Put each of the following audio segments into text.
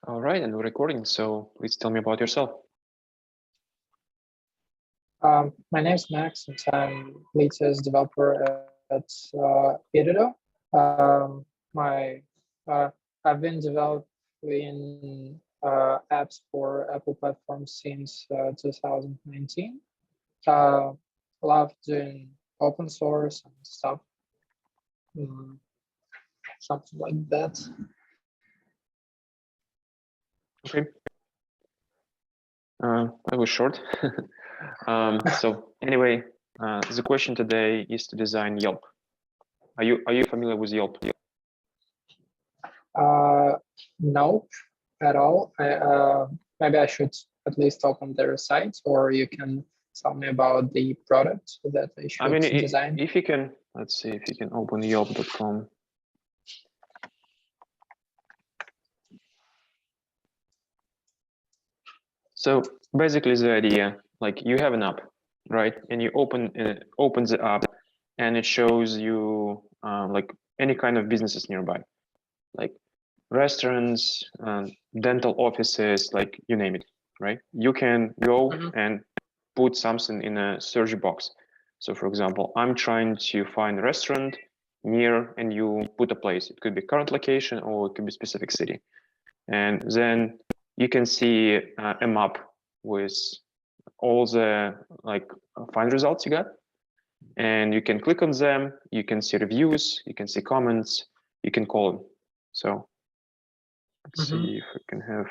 All right, and we're recording, so please tell me about yourself. My name is Max, and I'm lead sales developer at Irido. I've been developing apps for Apple platforms since 2019. Love doing open source and stuff, something like that. Okay. That was short. So anyway, the question today is to design Yelp. Are you familiar with Yelp? Nope, at all. Maybe I should at least open their site, or you can tell me about the product that I should design. If you can, let's see if you can open yelp.com. So basically the idea, like you have an app, right? And you open the app and it shows you like any kind of businesses nearby, like restaurants, dental offices, like you name it, right? You can go and put something in a search box. So for example, I'm trying to find a restaurant near, and you put a place. It could be current location or it could be specific city. And then you can see a map with all the like find results you got. And you can click on them, you can see reviews, you can see comments, you can call them. So let's see if we can have,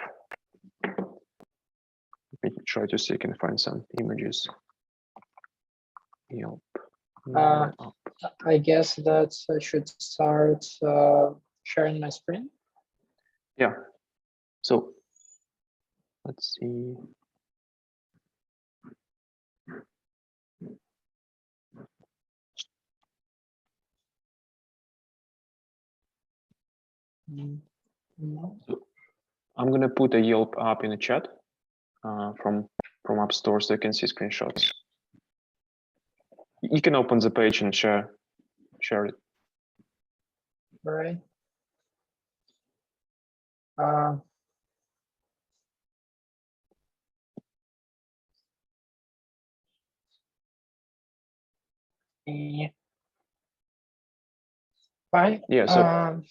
let me try to see if I can find some images. Yelp. I guess that I should start sharing my screen. Yeah. So let's see. So I'm going to put a Yelp app in the chat from App Store so you can see screenshots. You can open the page and share it. All right. Fine. Yeah, so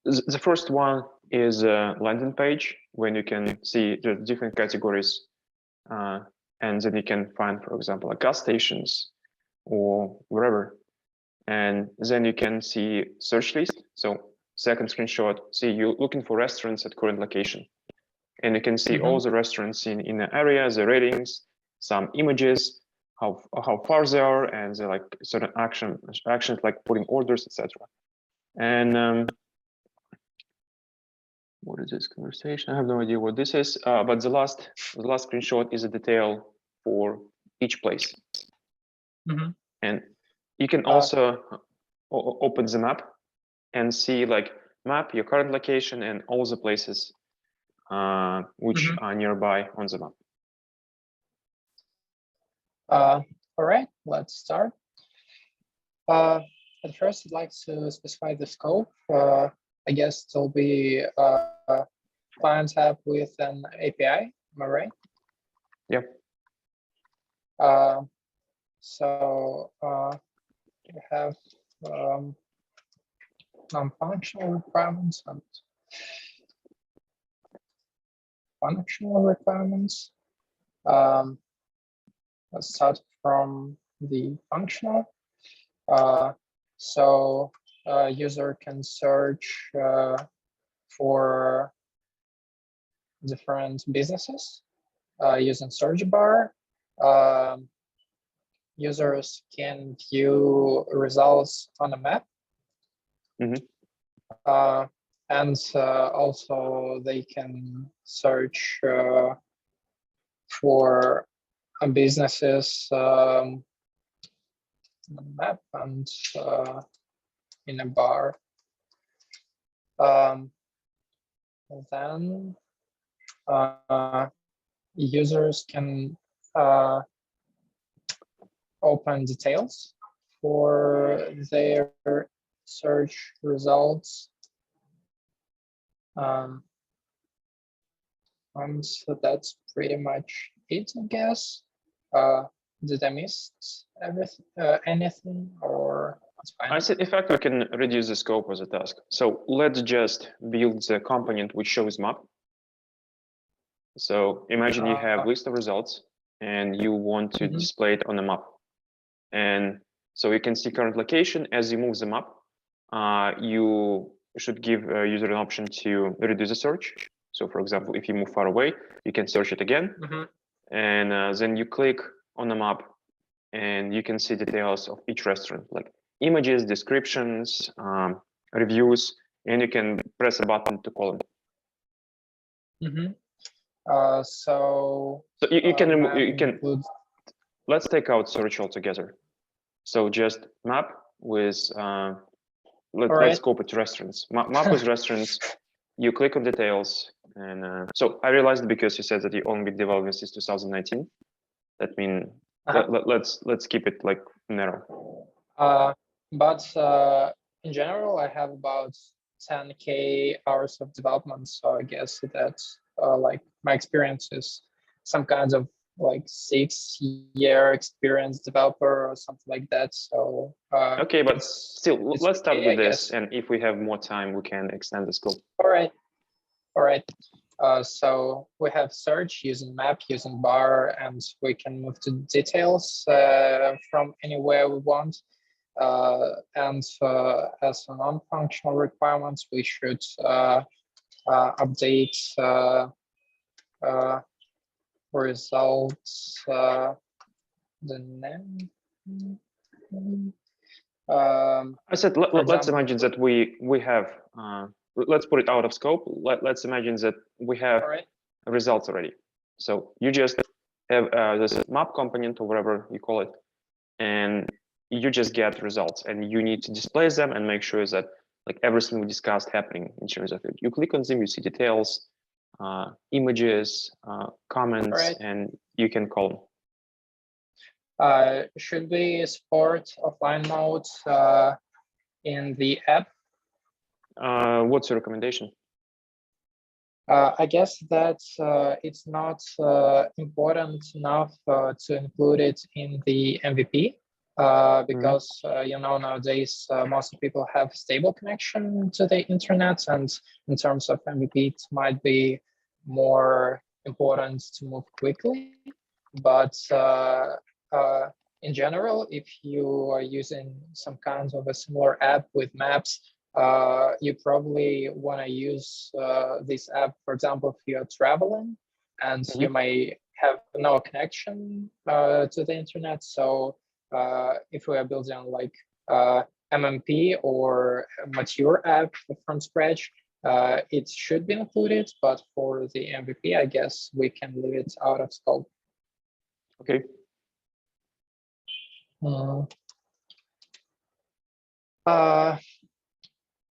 the first one is a landing page when you can see the different categories, and then you can find, for example, like gas stations or wherever. And then you can see search list. So second screenshot, see you looking for restaurants at current location. And you can see all the restaurants in the area, the ratings, some images, how far they are, and the like certain actions like putting orders, etc. And what is this conversation? I have no idea what this is, but the last screenshot is a detail for each place. And you can also open the map and see like map your current location and all the places which are nearby on the map. All right, let's start. At first, I'd like to specify the scope. I guess it'll be a client app with an API. Am I right? Yep. So we have non-functional requirements and functional requirements. Let's start from the functional. So user can search for different businesses using search bar. Users can view results on a map. And also they can search for businesses on the map and in a bar. Then users can open details for their search results. So that's pretty much it, I guess. Did I miss everything, anything, or it's fine? I said, in fact, we can reduce the scope of the task. So let's just build the component which shows map. So imagine you have list of results and you want to display it on a map. And so you can see current location. As you move the map, you should give a user an option to reduce the search. So for example, if you move far away, you can search it again. And then you click on the map and you can see details of each restaurant, like images, descriptions, reviews, and you can press a button to call it. So you can remove, you can, let's take out search altogether. So just map with, let's scope it to restaurants. Map with restaurants, you click on details. And so I realized because you said that you only been developing since 2019. That means let's keep it like narrow. But in general, I have about 10K hours of development. So I guess that's like my experience is some kinds of like 6-year experience developer or something like that. So okay, but still, let's start okay, with this, and if we have more time, we can extend the scope. All right. So we have search using map, using bar, and we can move to details from anywhere we want. And as a non-functional requirements, we should update results, the name. I said, let's imagine that we have, let's put it out of scope. Let's imagine that we have results already. So you just have this map component or whatever you call it, and you just get results, and you need to display them and make sure that like everything we discussed happening in terms of it. You click on them, you see details, images, comments, and you can call them. Should we support offline mode in the app? What's your recommendation? I guess that it's not important enough to include it in the MVP because nowadays most people have stable connection to the internet, and in terms of MVP, it might be more important to move quickly. But in general, if you are using some kind of a similar app with maps, you probably want to use this app, for example, if you're traveling and you may have no connection to the internet. So if we are building like MMP or a mature app from scratch, it should be included, but for the MVP, I guess we can leave it out of scope. Okay.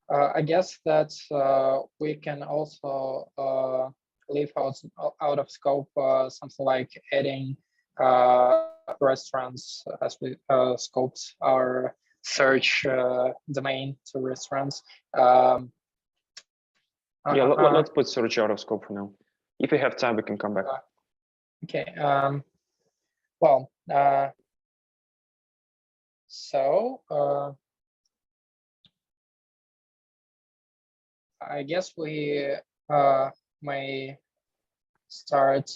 I guess that we can also leave out of scope something like adding restaurants as we scoped our search domain to restaurants. Yeah, let's put search out of scope for now. If we have time, we can come back. Okay. Well, so I guess we may start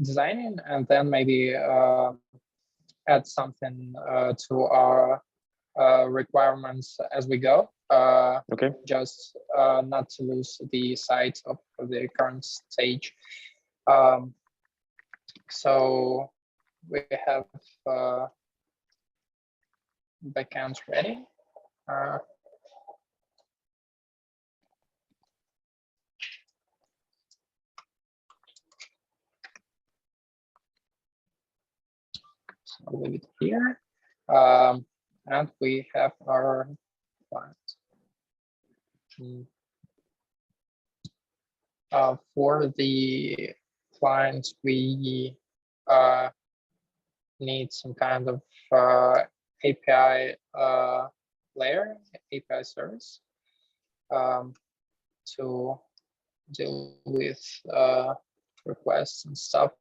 designing and then maybe add something to our requirements as we go. Okay. Just not to lose the sight of the current stage. So we have backends ready. So I'll leave it here. And we have our client. For the client, we need some kind of API layer, API service to deal with requests and stuff.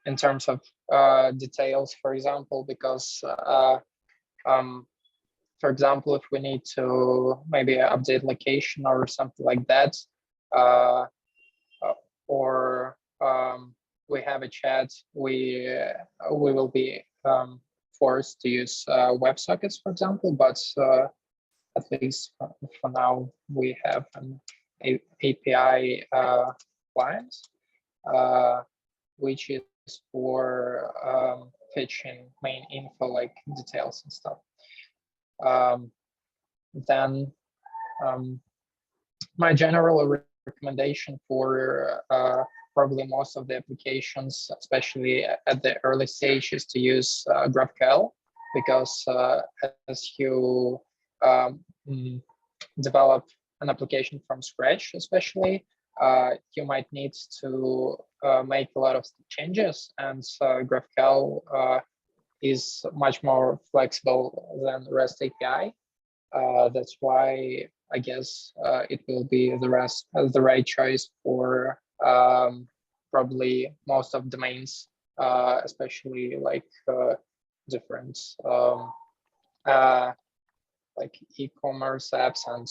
In terms of details, for example, because for example, if we need to maybe update location or something like that, or we have a chat, we will be forced to use WebSockets, for example, but at least for now, we have an API client, which is for fetching main info like details and stuff. Then my general recommendation for probably most of the applications, especially at the early stage, is to use GraphQL, because as you develop an application from scratch, especially, you might need to make a lot of changes, and GraphQL is much more flexible than REST API. That's why I guess it will be the right choice for probably most of domains, especially like different like e-commerce apps and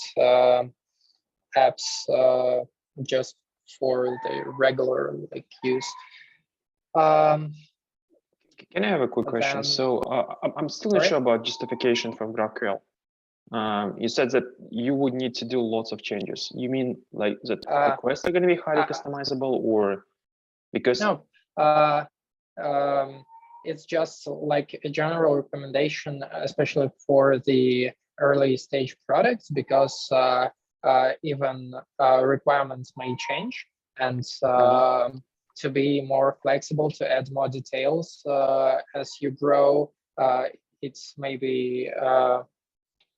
apps just for the regular like use. Can I have a quick question? Then, so I'm still not sure about justification from GraphQL. You said that you would need to do lots of changes. You mean like that requests are going to be highly customizable, or because no? It's just like a general recommendation, especially for the early stage products, because even requirements may change, and to be more flexible, to add more details as you grow, it's maybe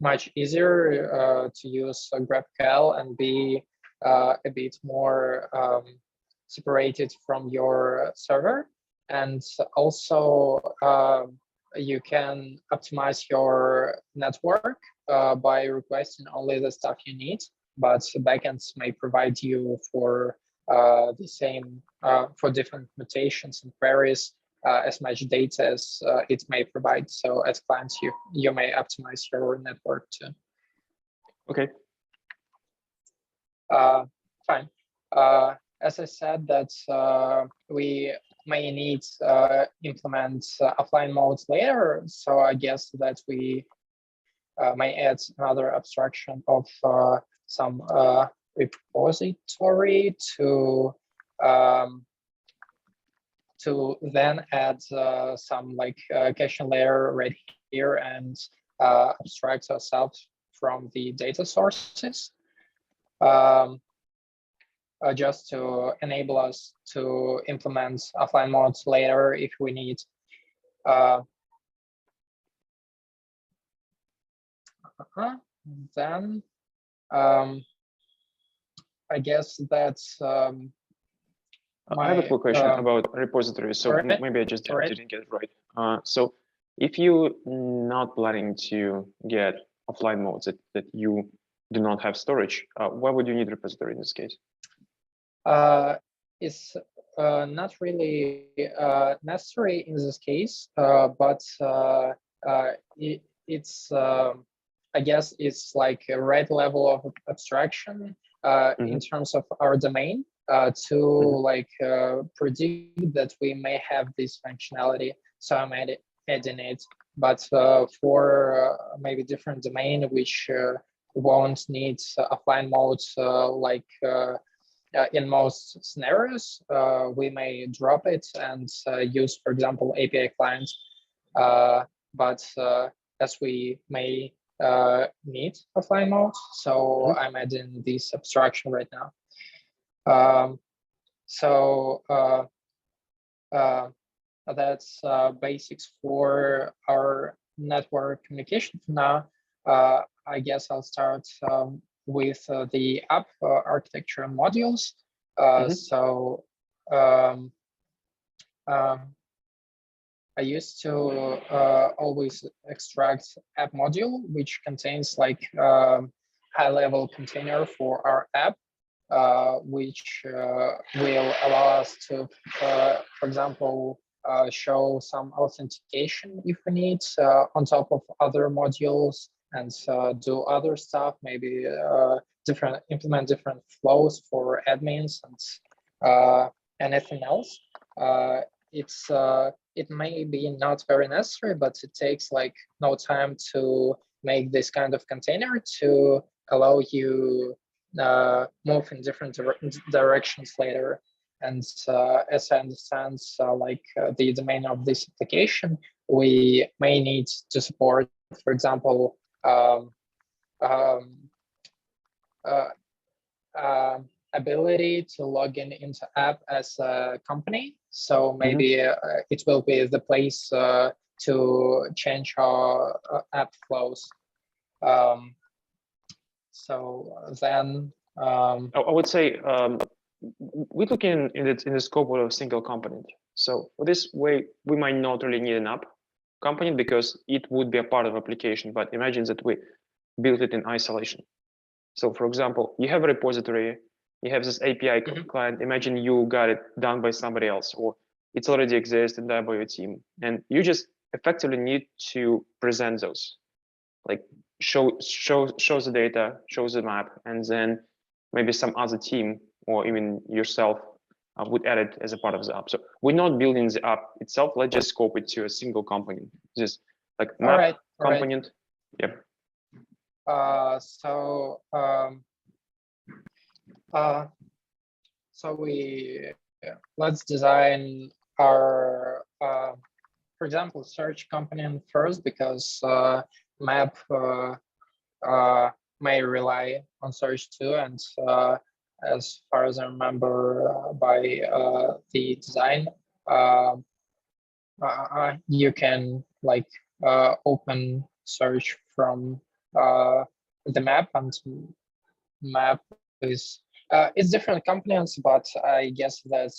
much easier to use GraphQL and be a bit more separated from your server. And also you can optimize your network by requesting only the stuff you need, but backends may provide you for the same, for different mutations and queries, as much data as it may provide. So as clients, you may optimize your network too. Okay. Fine. As I said, that we may need implement offline modes later. So I guess that we may add another abstraction of some repository to then add some like caching layer right here and abstract ourselves from the data sources, just to enable us to implement offline modes later if we need. Then I guess that's I have a quick question about repositories. So maybe I just didn't get it right. So if you're not planning to get offline modes that you do not have storage, why would you need repository in this case? It's not really necessary in this case, but it's I guess it's like a right level of abstraction in terms of our domain to like predict that we may have this functionality. So I'm adding it, but for maybe different domain which won't need offline modes like in most scenarios, we may drop it and use, for example, API clients. But as we may need offline modes, so I'm adding this abstraction right now. That's basics for our network communication for now. I guess I'll start with the app architecture modules. So I used to always extract app module, which contains like high-level container for our app. which will allow us to, for example, show some authentication if we need on top of other modules, and do other stuff, maybe implement different flows for admins and anything else. It may be not very necessary, but it takes like no time to make this kind of container to allow you move in different directions later. And as I understand, the domain of this application, we may need to support, for example, ability to log in into app as a company. So maybe it will be the place to change our app flows. So then I would say we're looking in the scope of a single component. So for this way, we might not really need an app component because it would be a part of application. But imagine that we built it in isolation. So for example, you have a repository, you have this API client. Imagine you got it done by somebody else, or it's already exists and done by your team, and you just effectively need to present those, like show the data, shows the map, and then maybe some other team or even yourself would add it as a part of the app. So we're not building the app itself. Let's just scope it to a single component, just like map component. Yep. So we let's design our, for example, search component first, because map may rely on search too. And as far as I remember, by the design, you can like open search from the map, and map is it's different components, but I guess that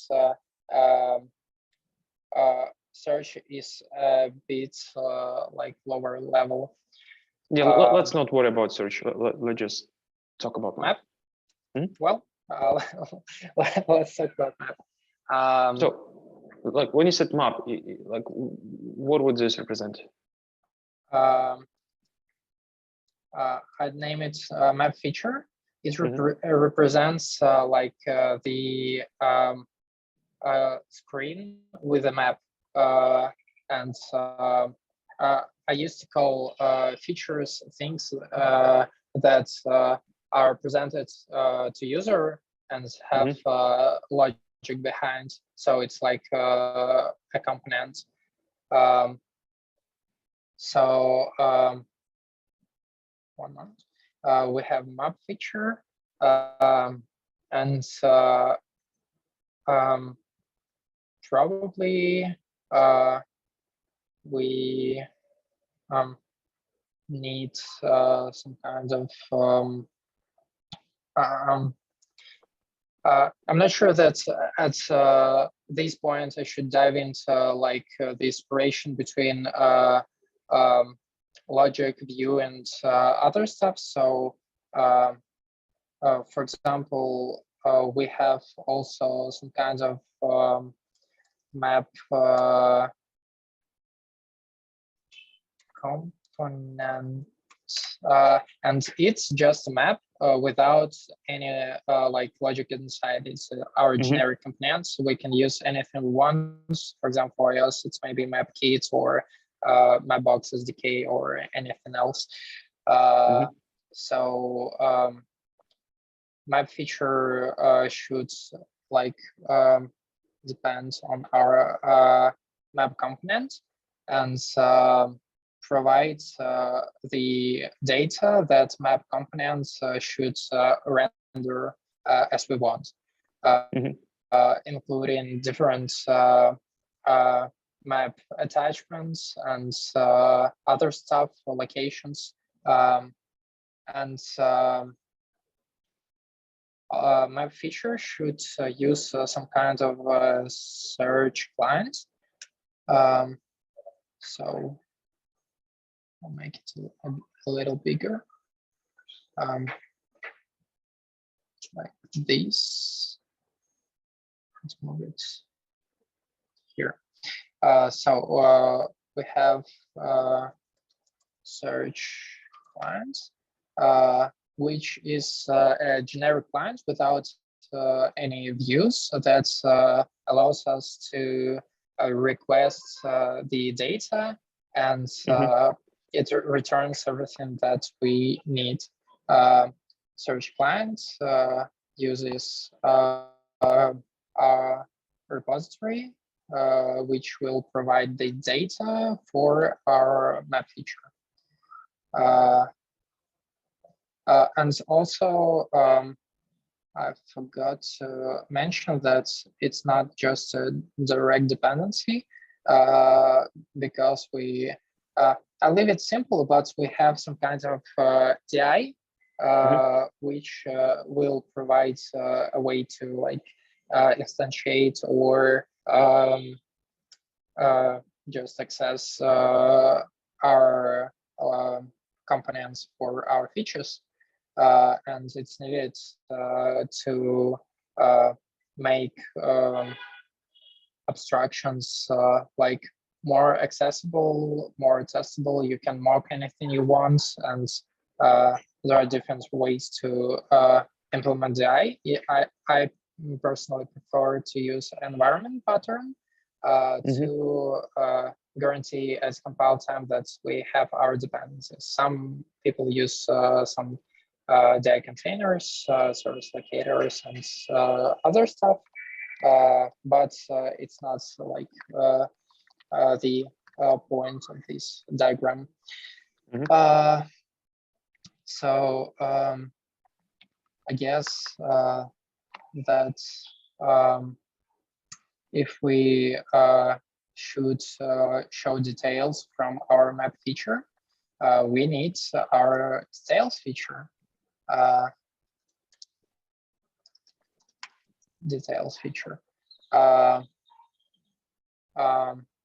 search is a bit like lower level. Yeah, let's not worry about search. Let's just talk about map. Well, let's talk about map. So, like when you said map, like what would this represent? I'd name it map feature. It represents like the screen with a map, and I used to call features things that are presented to user and have logic behind. So it's like a component. One moment. We have map feature, and probably we need some kind of I'm not sure that at this point I should dive into like the separation between logic, view, and other stuff. So for example, we have also some kinds of map component, and it's just a map without any like logic inside. It's our generic components. We can use anything we want. For example, for iOS, it's maybe map kits or Mapbox SDK or anything else. So map feature should like depend on our map component and provides the data that map components should render as we want, including different map attachments and other stuff for locations. And map feature should use some kind of search client. So I'll make it a little bigger. like this. Let's move it here. So we have search client, which is a generic client without any views. So that allows us to request the data, and it returns everything that we need. Search client uses our repository, which will provide the data for our map feature. And also, I forgot to mention that it's not just a direct dependency, because I'll leave it simple, but we have some kind of DI, which will provide a way to like instantiate or just access our components for our features. And it's needed to make abstractions like more accessible, more testable. You can mock anything you want, and there are different ways to implement the AI. I personally prefer to use environment pattern to guarantee as compile time that we have our dependencies. Some people use some DI containers, service locators, and other stuff, but it's not like the point of this diagram. So I guess that if we should show details from our map feature, we need our details feature.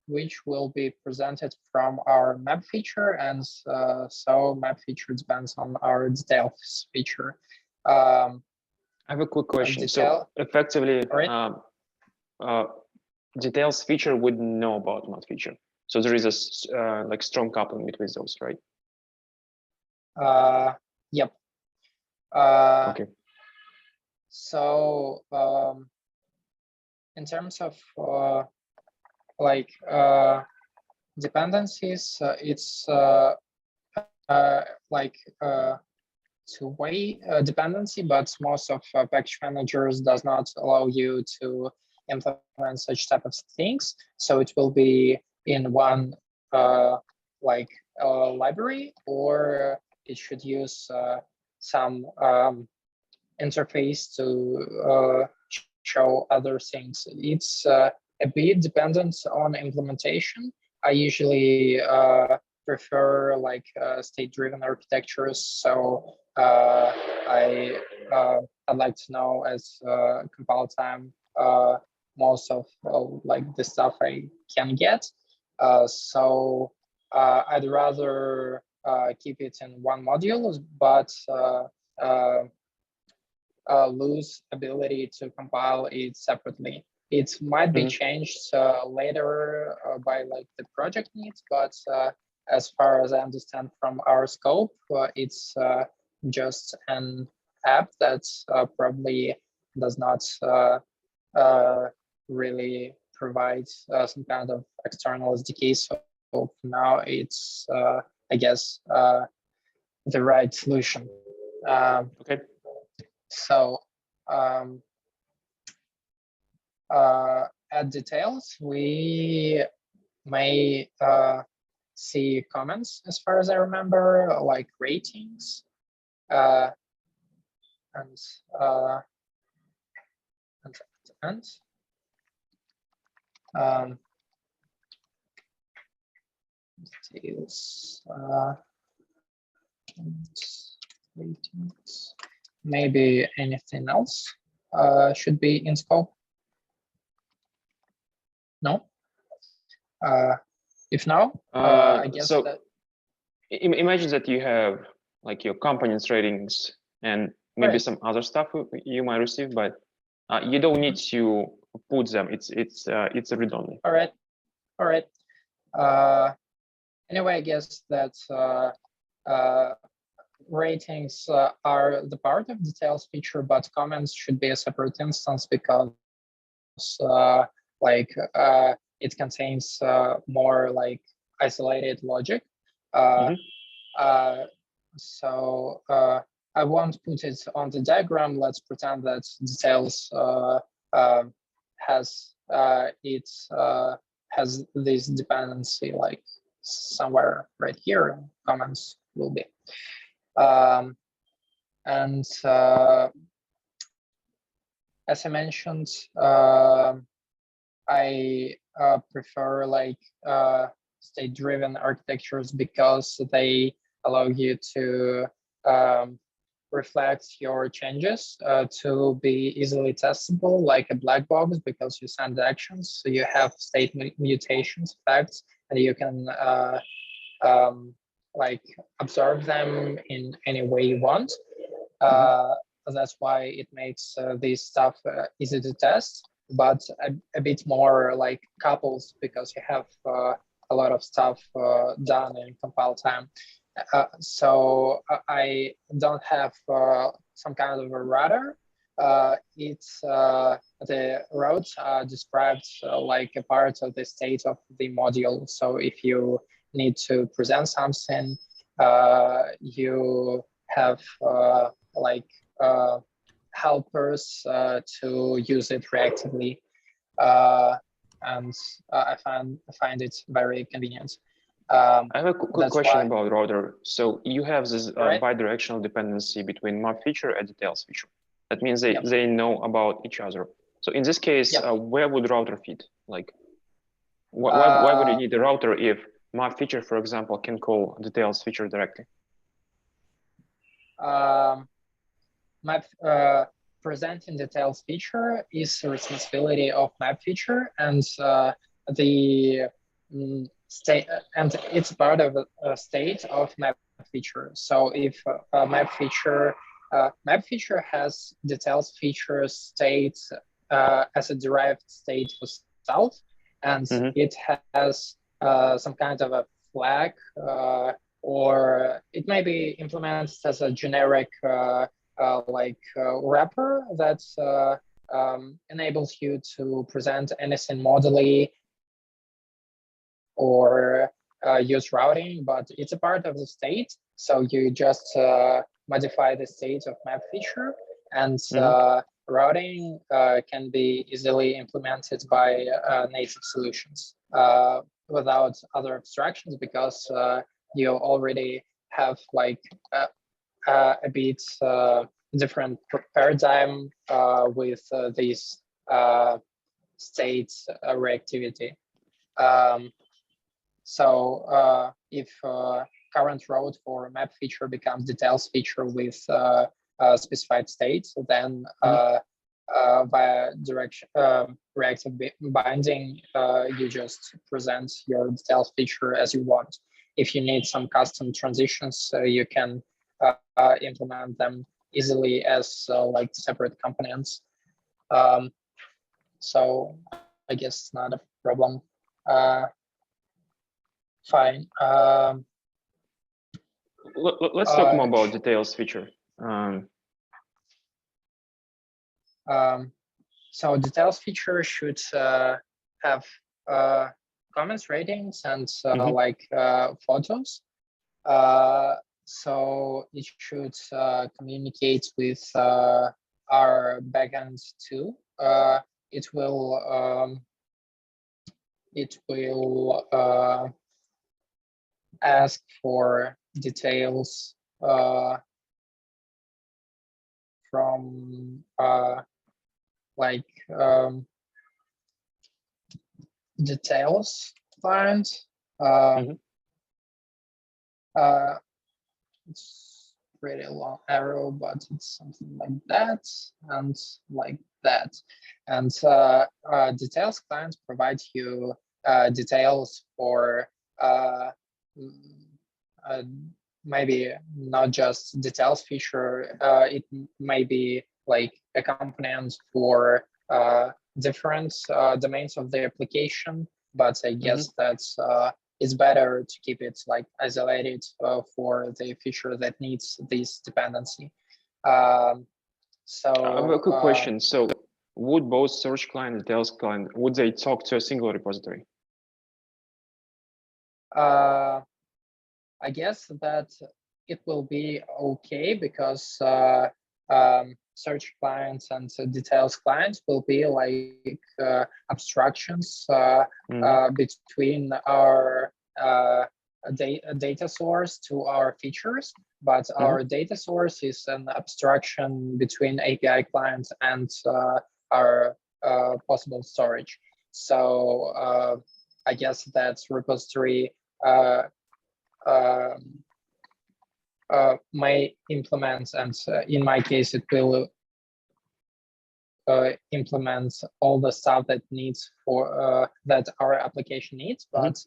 Which will be presented from our map feature, and so map feature depends on our details feature. I have a quick question. So effectively, details feature would know about map feature. So there is a like strong coupling between those, right? Yep. Okay. So in terms of like dependencies, it's like two-way dependency, but most of package managers does not allow you to implement such type of things. So it will be in one like library, or it should use some interface to show other things. It's a bit dependent on implementation. I usually prefer like state-driven architectures. So I'd like to know as compile time most of like the stuff I can get. So I'd rather keep it in one module, but lose ability to compile it separately. It might be changed later by like the project needs, but as far as I understand from our scope, it's just an app that probably does not really provide some kind of external SDK. So for now, it's I guess the right solution. Okay. So at details, we may see comments, as far as I remember, like ratings, and details, ratings. Maybe anything else should be in scope. No. If no, I guess so that. Imagine that you have like your components ratings and maybe Right. some other stuff you might receive, but you don't need to put them. It's a read-only. All right. Anyway, I guess that ratings are the part of details feature, but comments should be a separate instance because it contains more like isolated logic. So I won't put it on the diagram. Let's pretend that details has has this dependency like somewhere right here. Comments will be, and as I mentioned, I prefer like state-driven architectures because they allow you to reflect your changes to be easily testable, like a black box, because you send actions, so you have state mutations effects, and you can like observe them in any way you want. That's why it makes this stuff easy to test, but a bit more like couples because you have a lot of stuff done in compile time. So I don't have some kind of a rudder. It's the routes are described like a part of the state of the module. So if you need to present something, you have helpers to use it reactively, and I find it very convenient. I have a quick question why... about router. So you have this right. bidirectional dependency between map feature and details feature. That means they, Yep. they know about each other. So in this case, Yep. Where would router fit? Like, why would you need a router if map feature, for example, can call details feature directly? Map presenting details feature is the responsibility of map feature, and the state, and it's part of a state of map feature. So if map feature has details feature state as a derived state for self, and it has some kind of a flag, or it may be implemented as a generic wrapper that enables you to present anything modally or use routing, but it's a part of the state. So you just modify the state of map feature, and routing can be easily implemented by native solutions without other abstractions, because you already have like a bit different paradigm with this state reactivity. So if current route for map feature becomes details feature with specified state, then via reactive binding, you just present your details feature as you want. If you need some custom transitions, you can implement them easily as like separate components. So I guess it's not a problem. Fine. Let's talk more about details feature. So details feature should have comments, ratings, and like photos. So it should communicate with our backend too. It will ask for details from details client. It's pretty long arrow, but it's something like that and like that. And details client provides you details for maybe not just details feature. It may be like a component for different domains of the application, but I guess that's it's better to keep it like isolated for the feature that needs this dependency. I have a quick question. So would both search client and details client, would they talk to a single repository? I guess that it will be okay because search clients and details clients will be like abstractions between our data source to our features, but our data source is an abstraction between API clients and our possible storage. So I guess that repository may implement, and in my case, it will implement all the stuff that needs for that our application needs, but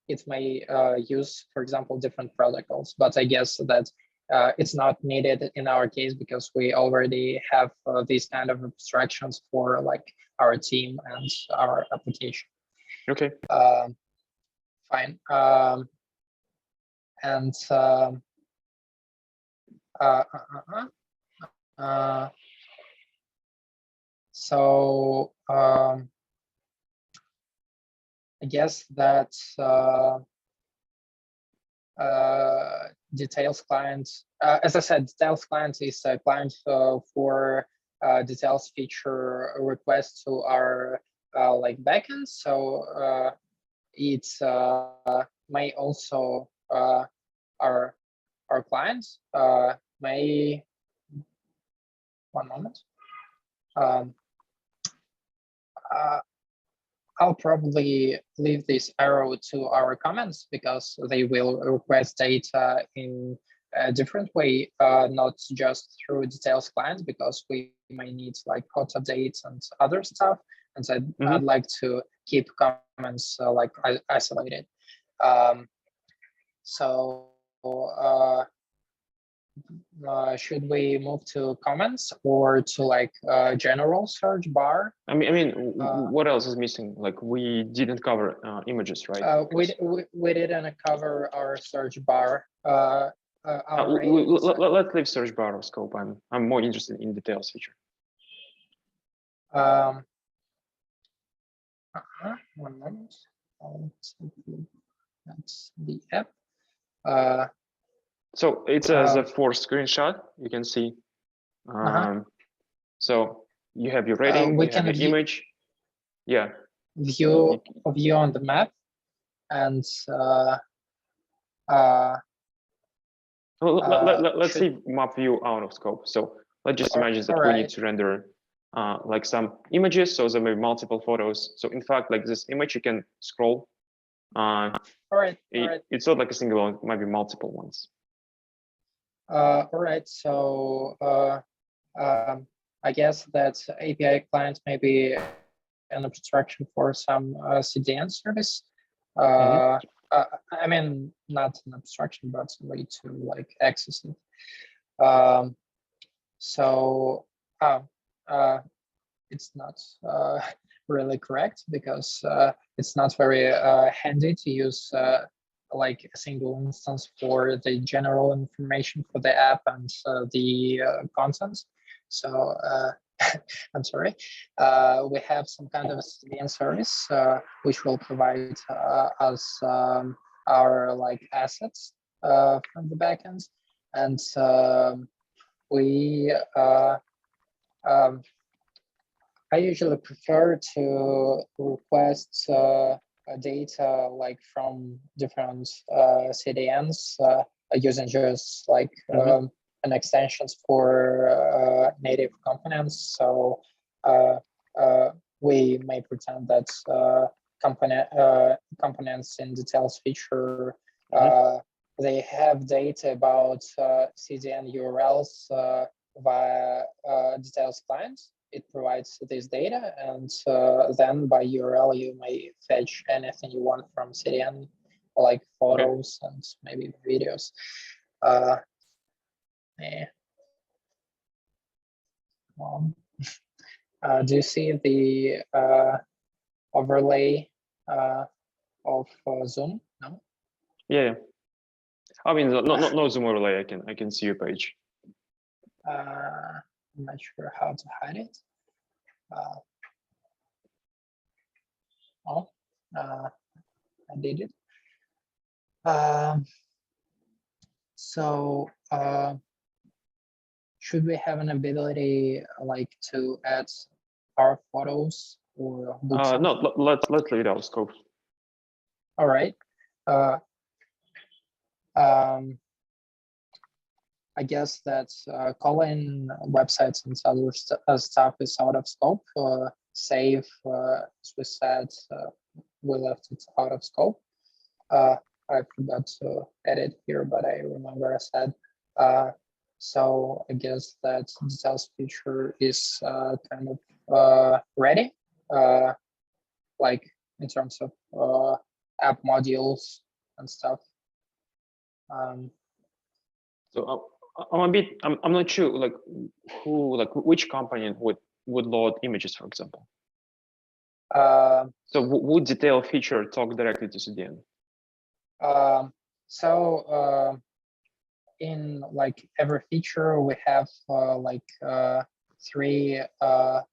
it may use, for example, different protocols. But I guess that it's not needed in our case because we already have these kind of abstractions for like our team and our application. Okay. Fine. And so I guess that details client, as I said, details client is a client for details feature requests to our like backend. So it may also our clients may, one moment. I'll probably leave this arrow to our comments because they will request data in a different way, not just through details clients, because we may need like hot updates and other stuff. And so I'd like to keep comments like isolated. Should we move to comments or to like general search bar? I mean, what else is missing? Like we didn't cover images, right? We didn't cover our search bar. Let's leave search bar of scope. I'm more interested in details feature. One moment. That's the app. So it's as a fourth screenshot. You can see. So you have your rating, you have your image. Yeah. View on the map, and let's leave map view out of scope. So let's just imagine that we need to render like some images. So there may be multiple photos. So in fact, like this image, you can scroll. All right. It's not like a single one, it might be multiple ones. All right. So I guess that API client may be an abstraction for some CDN service. I mean, not an abstraction, but a way to like access it. So it's not really correct because it's not very handy to use like a single instance for the general information for the app and the content. So I'm sorry. We have some kind of a CDN service which will provide us our like assets from the backend, and we I usually prefer to request data like from different CDNs using just like an extensions for native components. So we may pretend that components in details feature they have data about CDN URLs via details clients. It provides this data, and then by URL you may fetch anything you want from CDN like photos and maybe videos. Yeah. Do you see the overlay of Zoom? No. Yeah. I mean, no Zoom overlay. I can see your page. I'm not sure how to hide it. I did it. So should we have an ability like to add our photos or no, let's leave it out of scope. All right. I guess that calling websites and other stuff is out of scope. Save, as we said, we left it out of scope. I forgot to edit here, but I remember I said. So I guess that details feature is kind of ready, like in terms of app modules and stuff. So I'm not sure like which company would load images, for example. So would detail feature talk directly to CDN? In like every feature, we have three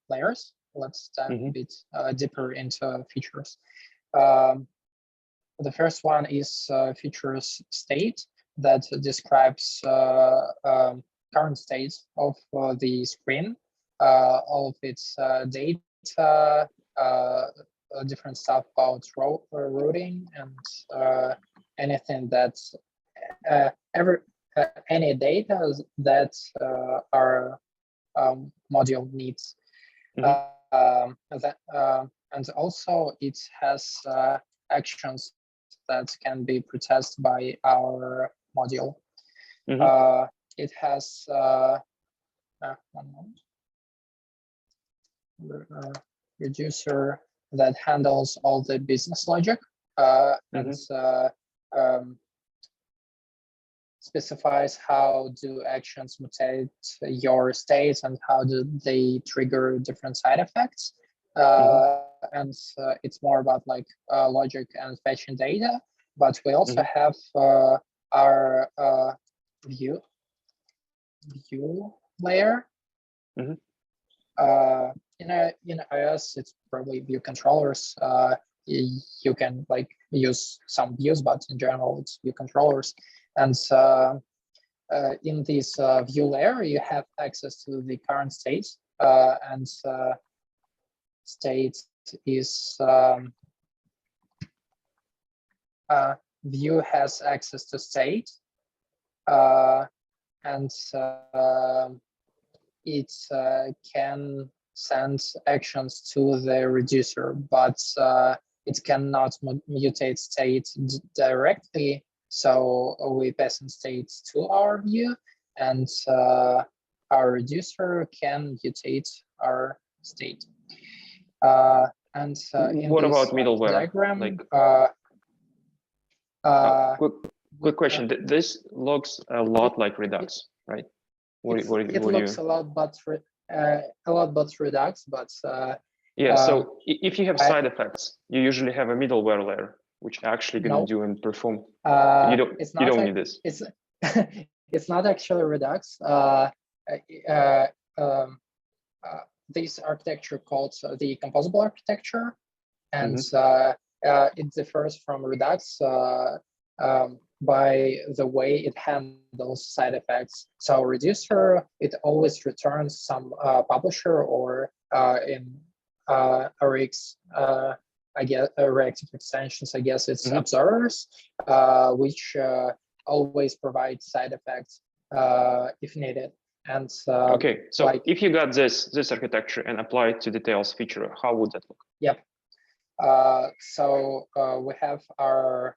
layers. Let's dive a bit deeper into features. The first one is features state that describes current state of the screen, all of its data, different stuff about routing, and anything that's any data that our module needs. And also it has actions that can be processed by our module. It has reducer that handles all the business logic and specifies how do actions mutate your states and how do they trigger different side effects. And it's more about like logic and fetching data, but we also have our view layer. In iOS, it's probably view controllers. You can like use some views, but in general, it's view controllers. And in this view layer, you have access to the current state, and state is view has access to state, and it can send actions to the reducer, but it cannot mutate state directly. So we pass in states to our view, and our reducer can mutate our state. And what about middleware? Diagram, quick question. This looks a lot like Redux, right? It looks a lot, but Redux, but yeah. So if you have side effects, you usually have a middleware layer, which actually gonna do and perform. You don't need this. It's not actually Redux. This architecture called the composable architecture, and it differs from Redux by the way it handles side effects. So reducer, it always returns some publisher, or in RX, I guess reactive extensions, I guess it's observers, which always provide side effects if needed. And okay, so like, if you got this architecture and apply it to details feature, how would that look? Yep. So we have our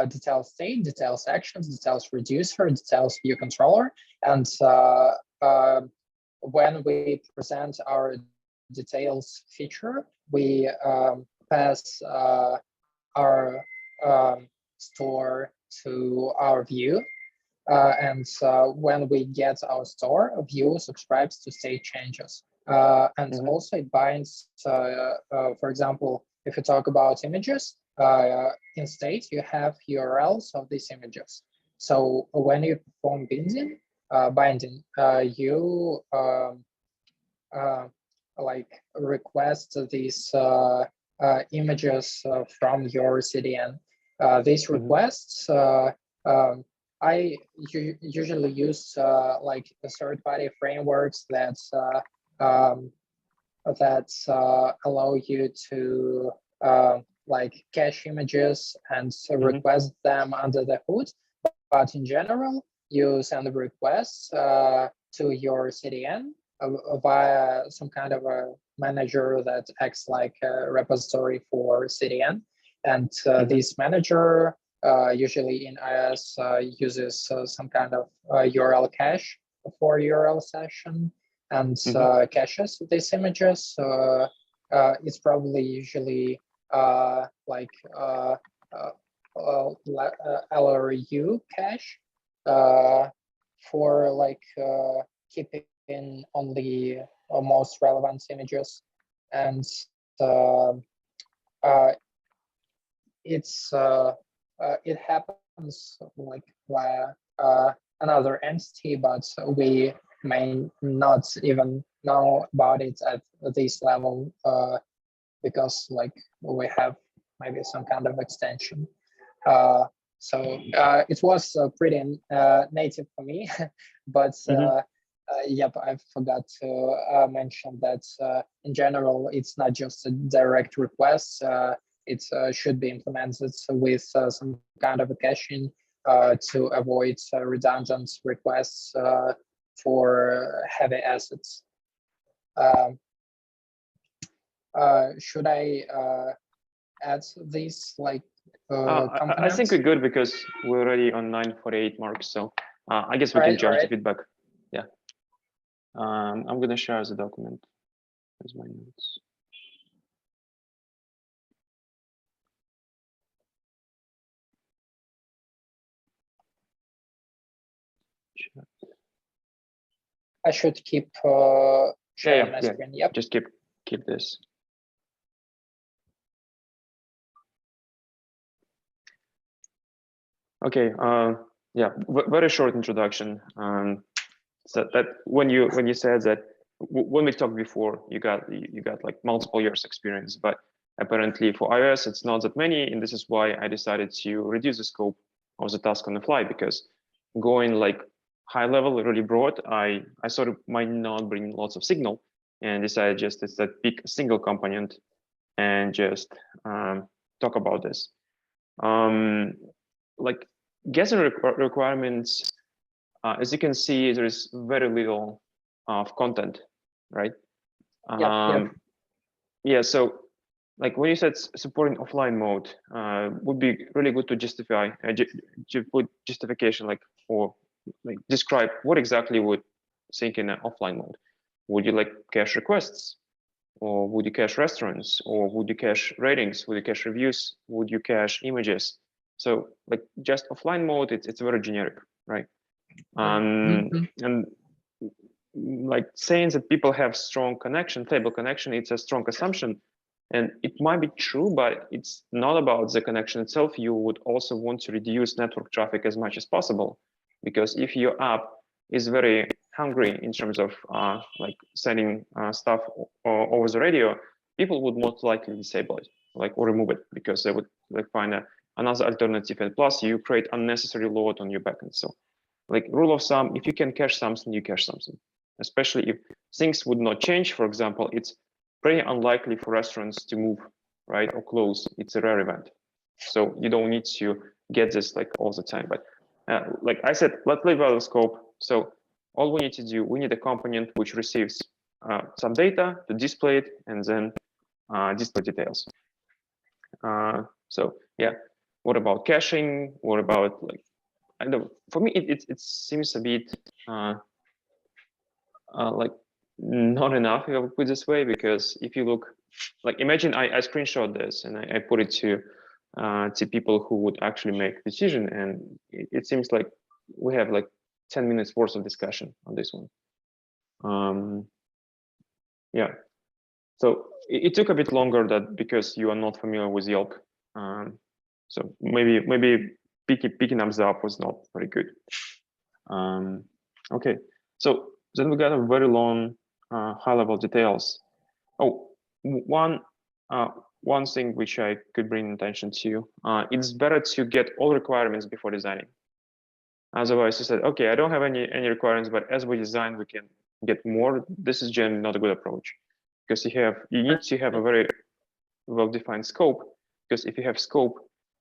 details state, details actions, details reducer, details view controller, and when we present our details feature, we pass our store to our view. And when we get our store, a view subscribes to state changes. And also it binds, for example, if you talk about images, in state, you have URLs of these images. So when you perform binding, you like request these images from your CDN. These requests, I usually use like third-party frameworks that allow you to like cache images and request them under the hood. But in general, you send the requests to your CDN via some kind of a manager that acts like a repository for CDN. And this manager usually in iOS uses some kind of URL cache for URL session and caches these images. It's probably usually like LRU cache for like keeping only most relevant images, and it happens like via another entity, but we may not even know about it at this level because like we have maybe some kind of extension. So it was pretty native for me, but yep, I forgot to mention that in general, it's not just a direct request. It should be implemented with some kind of a caching to avoid redundant requests for heavy assets. Should I add these like components? I think we're good because we're already on 9:48 mark. So I guess we can jump to feedback. Yeah. I'm going to share the document as my notes. I should keep sharing my screen. Yep. Just keep this. Okay. Yeah. Very short introduction. So that when you said that when we talked before, you got like multiple years experience, but apparently for iOS it's not that many, and this is why I decided to reduce the scope of the task on the fly, because going like high level, really broad, I sort of might not bring lots of signal, and decided just it's that pick a single component and just talk about this. Like guessing requirements. As you can see, there is very little of content, right? Yeah, so like when you said supporting offline mode, would be really good to justify, to put justification like, or like describe what exactly would sync in an offline mode. Would you like cache requests? Or would you cache restaurants? Or would you cache ratings? Would you cache reviews? Would you cache images? So like just offline mode, it's very generic, right? And like saying that people have strong connection, stable connection, it's a strong assumption, and it might be true, but it's not about the connection itself. You would also want to reduce network traffic as much as possible, because if your app is very hungry in terms of like sending stuff over the radio, people would most likely disable it, like, or remove it, because they would like find another alternative, and plus you create unnecessary load on your backend. So like rule of thumb, if you can cache something, you cache something, especially if things would not change. For example, it's pretty unlikely for restaurants to move, right, or close. It's a rare event. So you don't need to get this like all the time. But like I said, let's leave out the scope. So all we need to do, we need a component which receives some data to display it and then display details. So yeah, what about caching? What about like, I don't know, for me, it seems a bit like not enough, if I put it this way, because if you look, like imagine I screenshot this and I put it to to people who would actually make decision. And it seems like we have like 10 minutes worth of discussion on this one. Yeah, so it took a bit longer that because you are not familiar with Yelp. So maybe picking up the app was not very good. Okay, so then we got a very long high-level details. Oh, one thing which I could bring attention to, it's better to get all requirements before designing. Otherwise, you said, okay, I don't have any requirements, but as we design, we can get more. This is generally not a good approach, because you need to have a very well-defined scope. Because if you have scope,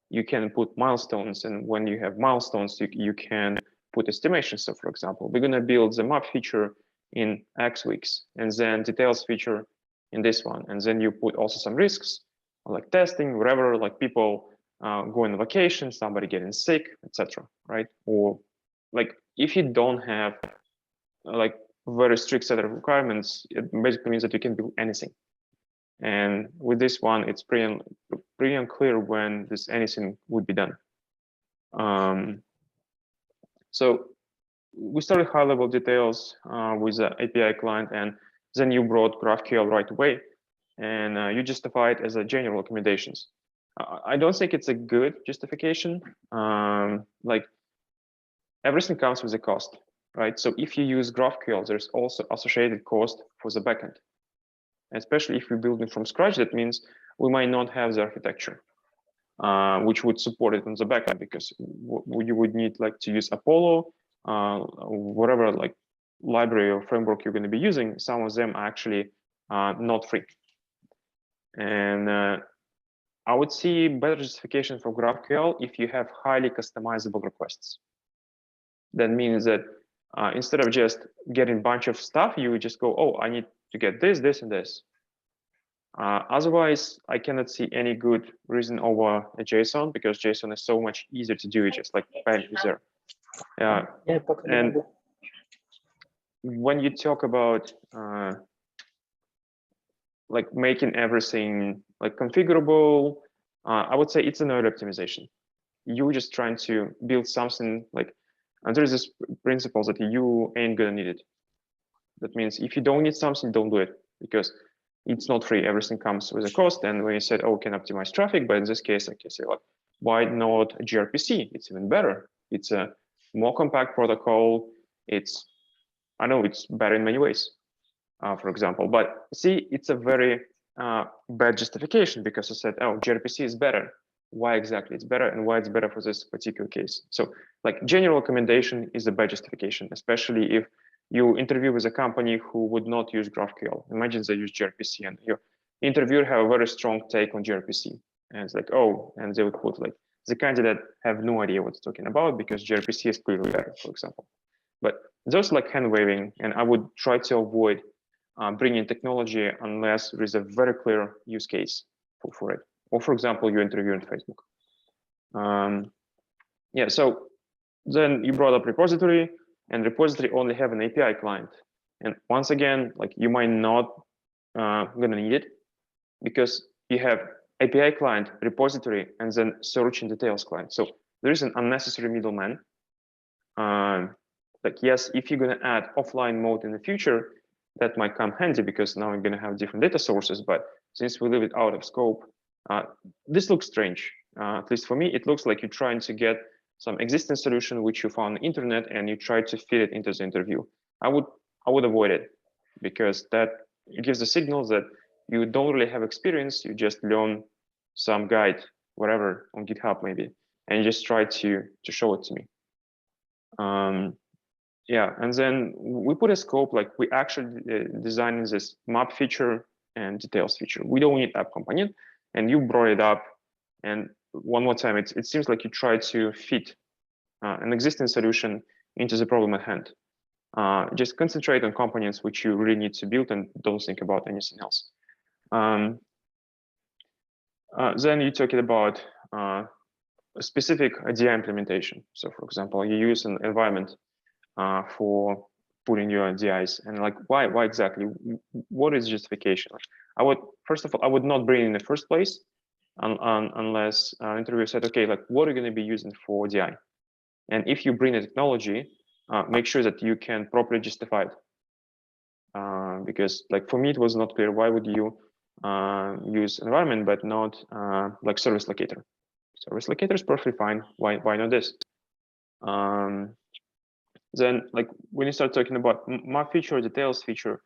you can put milestones, and when you have milestones, you can put estimations. So, for example, we're gonna build the map feature in X weeks, and then details feature in this one, and then you put also some risks, like testing, whatever, like people going on vacation, somebody getting sick, etc. Right? Or like if you don't have like very strict set of requirements, it basically means that you can build anything. And with this one, it's pretty unclear when this anything would be done. So we started high-level details with the API client, and then you brought GraphQL right away, and you justify it as a general recommendations. I don't think it's a good justification. Like everything comes with a cost, right? So if you use GraphQL, there's also associated cost for the backend. Especially if we're building from scratch, that means we might not have the architecture, which would support it on the backend, because you would need like to use Apollo, whatever like library or framework you're going to be using. Some of them are actually not free. And I would see better justification for GraphQL if you have highly customizable requests. That means that instead of just getting a bunch of stuff, you would just go, oh, I need to get this, this, and this. Otherwise, I cannot see any good reason over a JSON, because JSON is so much easier to do, just like bam, is there. And when you talk about like making everything like configurable, I would say it's a node optimization. You're just trying to build something like, and there's this principle that you ain't gonna need it. That means if you don't need something, don't do it, because it's not free. Everything comes with a cost. And when you said, oh, we can optimize traffic, but in this case, I can say, like, why not gRPC? It's even better. It's a more compact protocol. I know it's better in many ways, for example. But see, it's a very bad justification, because I said, oh, gRPC is better. Why exactly it's better, and why it's better for this particular case? So like general recommendation is a bad justification, especially if you interview with a company who would not use GraphQL. Imagine they use gRPC, and your interviewer have a very strong take on gRPC. And it's like, oh, and they would put like the candidate have no idea what it's talking about, because gRPC is clearly better, for example. But those like hand waving, and I would try to avoid bringing technology unless there is a very clear use case for it. Or for example, you interview on Facebook. Yeah, so then you brought up repository, and repository only have an API client. And once again, like you might not gonna need it, because you have API client, repository, and then search and details client. So there is an unnecessary middleman. Like yes, if you're gonna add offline mode in the future, that might come handy, because now we're gonna have different data sources. But since we leave it out of scope, this looks strange. At least for me, it looks like you're trying to get some existing solution which you found on the internet, and you try to fit it into the interview. I would avoid it, because that gives the signal that you don't really have experience. You just learn some guide, whatever, on GitHub maybe, and you just try to show it to me. Yeah, and then we put a scope, like we actually designing this map feature and details feature. We don't need app companion, and you brought it up. And one more time, it seems like you try to fit an existing solution into the problem at hand. Just concentrate on components which you really need to build, and don't think about anything else. Then you're talking about a specific DI implementation. So for example, you use an environment for putting your DIs, and like why exactly? What is justification? I would, first of all, I would not bring it in the first place, unless interviewer said, okay, like what are you going to be using for DI? And if you bring a technology, make sure that you can properly justify it. Because like for me, it was not clear, why would you use environment, but not like service locator? Service locator is perfectly fine. Why not this? Then like when you start talking about map feature, details feature,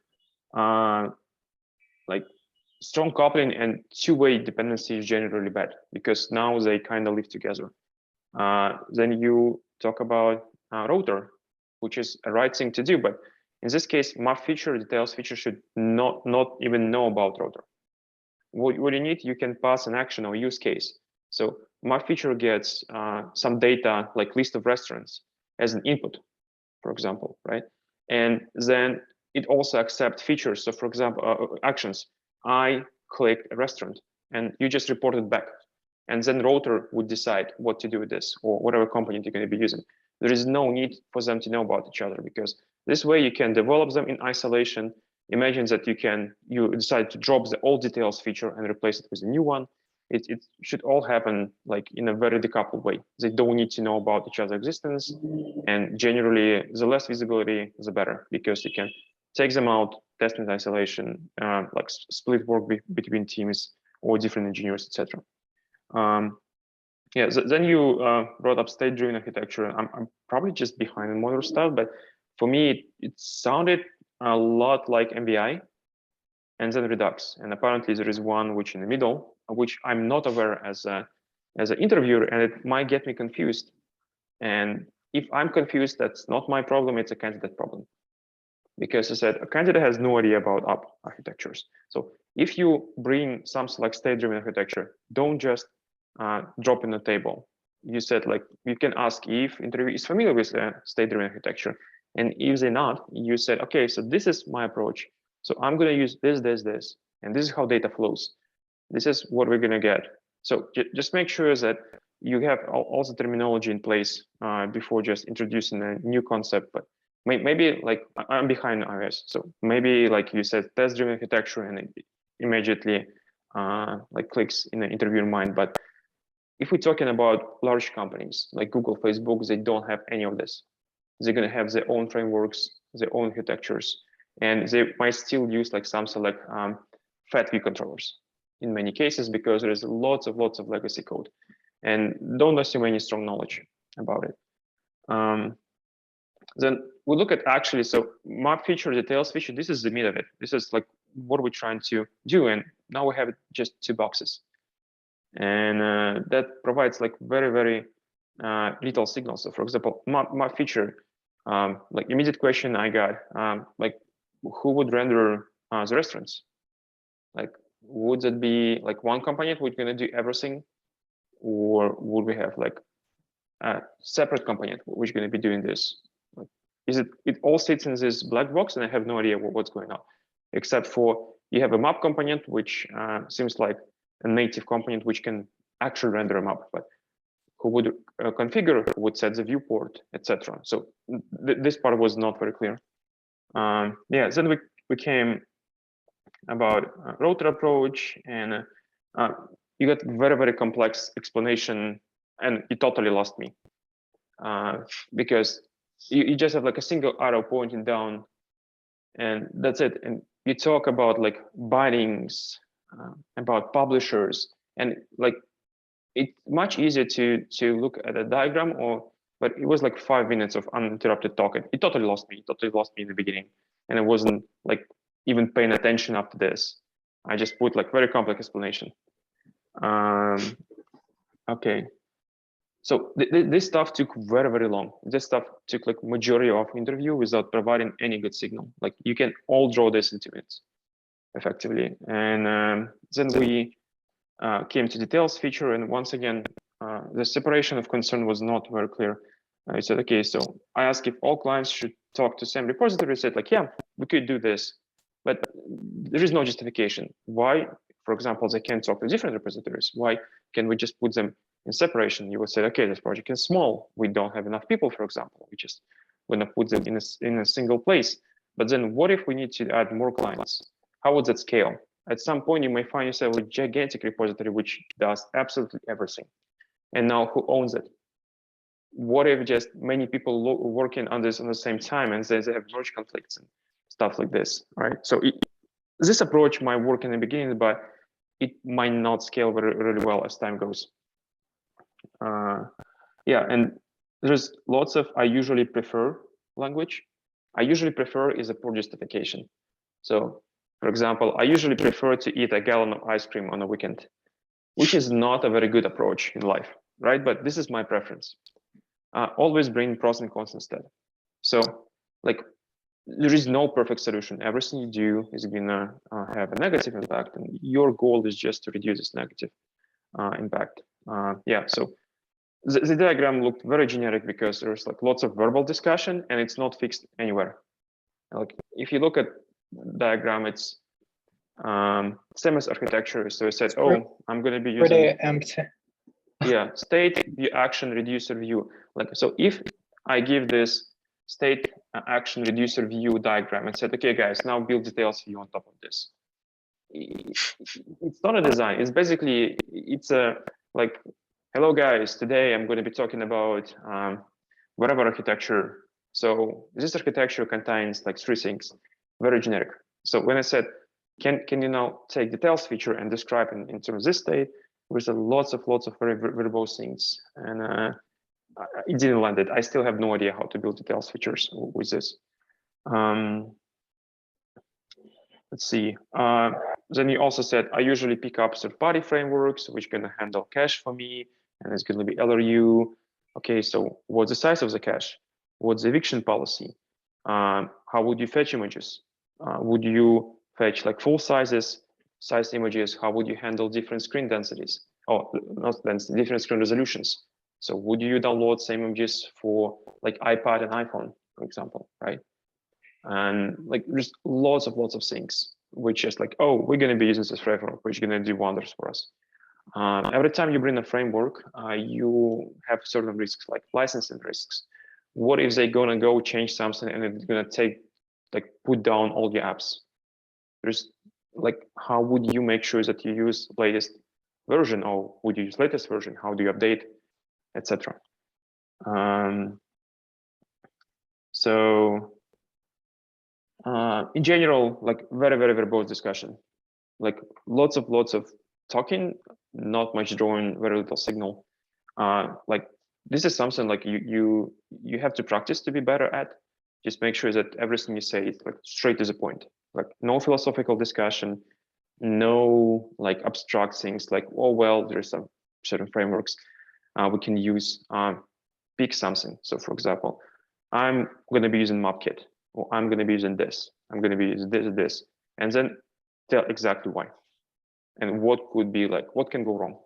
like strong coupling and two-way dependency is generally bad because now they kind of live together. Then you talk about router, which is a right thing to do, but in this case, map feature, details feature should not even know about router. What you need, you can pass an action or use case. So map feature gets some data like list of restaurants as an input, for example, right? And then it also accepts features. So for example, actions. I clicked a restaurant and you just report it back. And then router would decide what to do with this or whatever component you're going to be using. There is no need for them to know about each other because this way you can develop them in isolation. Imagine that you decide to drop the old details feature and replace it with a new one. It should all happen like in a very decoupled way. They don't need to know about each other's existence. And generally, the less visibility, the better, because you can take them out, test in isolation, like split work between teams or different engineers, etc. Yeah, then you brought up state-driven architecture. I'm probably just behind in modern stuff, but for me, it sounded a lot like MVI and then Redux. And apparently there is one which in the middle, which I'm not aware as an interviewer, and it might get me confused. And if I'm confused, that's not my problem, it's a candidate problem. Because I said a candidate has no idea about app architectures. So if you bring something like state-driven architecture, don't just drop in the table. You said like you can ask if interview is familiar with state-driven architecture, and if they're not, you said, okay, so this is my approach. So I'm going to use this, and this is how data flows. This is what we're going to get. So just make sure that you have all the terminology in place before just introducing a new concept. But maybe like I'm behind iOS, so maybe like you said, test-driven architecture, and it immediately like clicks in the interviewer mind. But if we're talking about large companies like Google, Facebook, they don't have any of this. They're going to have their own frameworks, their own architectures, and they might still use like something like fat view controllers in many cases because there's lots of legacy code, and don't assume any strong knowledge about it. Then we look at actually, so map feature, details feature, this is the meat of it. This is like what we're trying to do. And now we have just 2 boxes. And that provides like very little signals. So for example, map feature, like immediate question I got, like who would render the restaurants? Like, would that be like one component which going to do everything? Or would we have like a separate component which is going to be doing this? Like, it all sits in this black box and I have no idea what's going on, except for you have a map component, which seems like a native component which can actually render a map, but who would configure, who would set the viewport, etc. So this part was not very clear. Yeah, then we came about router approach, and you got very complex explanation, and you totally lost me because you just have like a single arrow pointing down, and that's it. And you talk about like bindings, about publishers, and like it's much easier to look at a diagram, but it was like 5 minutes of uninterrupted talk. It totally lost me. It totally lost me in the beginning, and I wasn't like even paying attention after this. I just put like very complex explanation. Okay, so this stuff took very long. This stuff took like majority of interview without providing any good signal. Like you can all draw this into minutes, effectively. And then we came to details feature, and once again, the separation of concern was not very clear. I said, okay, so I asked if all clients should talk to same repository. I said like, yeah, we could do this, but there is no justification. Why, for example, they can't talk to different repositories? Why can we just put them in separation? You would say, okay, this project is small. We don't have enough people, for example. We just want to put them in a single place. But then what if we need to add more clients? How would that scale? at some point you may find yourself with a gigantic repository which does absolutely everything. And now who owns it? What if just many people working on this at the same time and they have merge conflicts and stuff like this, right? So this approach might work in the beginning, but it might not scale really well as time goes. Yeah, and there's lots of I usually prefer language. I usually prefer is a poor justification. So, for example, I usually prefer to eat a gallon of ice cream on a weekend, which is not a very good approach in life, right? But this is my preference. Always bring pros and cons instead. So, like, there is no perfect solution. Everything you do is gonna have a negative impact, and your goal is just to reduce this negative impact. Yeah, so the diagram looked very generic because there's like lots of verbal discussion and it's not fixed anywhere. Like if you look at the diagram, it's same as architecture. So I said, oh, I'm going to be using pretty empty. Yeah, state, view, action, reducer, view. Like so, if I give this state, action, reducer, view diagram and said, okay, guys, now build details view on top of this. It's not a design. It's basically it's a like. Hello guys, today I'm going to be talking about whatever architecture. So this architecture contains like three things, very generic. So when I said, can you now take details feature and describe in terms of this state, with lots of very verbose things. And it didn't land it. I still have no idea how to build details features with this. Let's see. Then you also said, I usually pick up third-party frameworks, which can handle cache for me. And it's going to be LRU. Okay, so what's the size of the cache? What's the eviction policy? How would you fetch images? Would you fetch like full sized images? How would you handle different screen densities? Oh, not density, different screen resolutions. So would you download same images for like iPad and iPhone, for example, right? And like there's lots of things, which is like, oh, we're going to be using this framework, which is going to do wonders for us. Every time you bring a framework, you have certain risks, like licensing risks. What if they're gonna go change something and it's gonna take, like, put down all your apps? There's like, how would you make sure that you use latest version, or would you use latest version? How do you update, etc. So in general, like very verbose discussion, like lots of talking, not much drawing, very little signal. Like this is something like you have to practice to be better at. Just make sure that everything you say is like straight to the point. Like no philosophical discussion, no like abstract things like, oh well, there's some certain frameworks we can use. Pick something. So for example, I'm going to be using MapKit, or I'm going to be using this. I'm going to be using this, and then tell exactly why and what could be like, what can go wrong.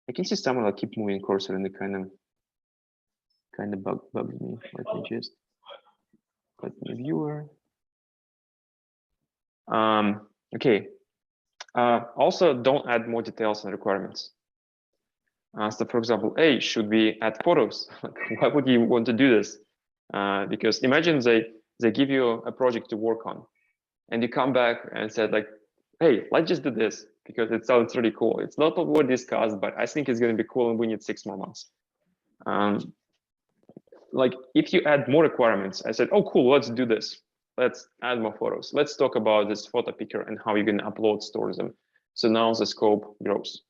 I can see someone like keep moving cursor and it kind of bugs me. Let me just let me viewer. Okay. Also, don't add more details and requirements. So, for example, hey, should we add photos? Why would you want to do this? Because imagine they give you a project to work on, and you come back and said like, hey, let's just do this because it sounds really cool. It's not what we discussed, but I think it's going to be cool, and we need 6 more months. Like if you add more requirements, I said, oh, cool, let's do this. Let's add more photos. Let's talk about this photo picker and how you're going to upload, store them. So now the scope grows.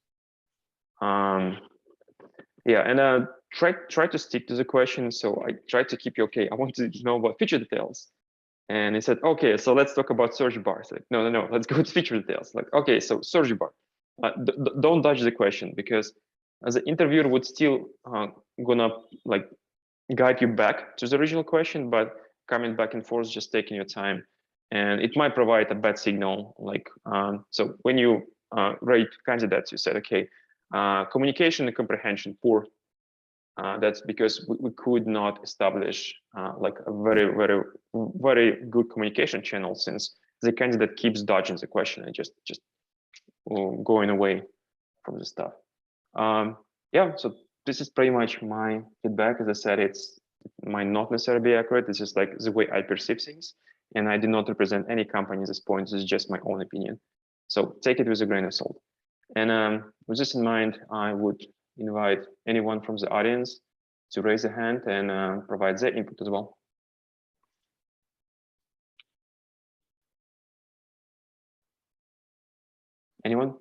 Yeah, and try to stick to the question. So I tried to keep you okay. I want to know about feature details. And he said, okay, so let's talk about search bars. Like, no, let's go to feature details. Like, okay, so search bar. Don't dodge the question, because as the interviewer would still gonna like guide you back to the original question, but coming back and forth, just taking your time, and it might provide a bad signal. Like, so when you rate candidates, you said, okay, communication and comprehension poor. That's because we could not establish like a very good communication channel, since the candidate keeps dodging the question and just going away from the stuff. Yeah, so this is pretty much my feedback. As I said, it might not necessarily be accurate. It's just like the way I perceive things. and I do not represent any company at this point. This is just my own opinion. So take it with a grain of salt. And with this in mind, I would invite anyone from the audience to raise a hand and provide their input as well. Anyone?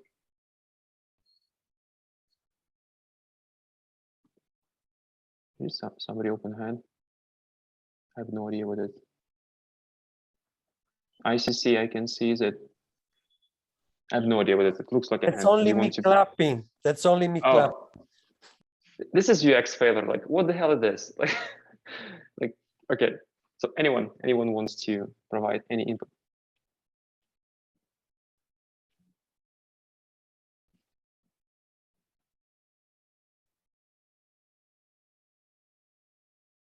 Somebody open hand. I have no idea what it is. ICC, I can see that. I have no idea what it is. It looks like a hand. That's only me clapping. That's only me clapping. This is UX failure. Like, what the hell is this? Like, okay. So anyone wants to provide any input?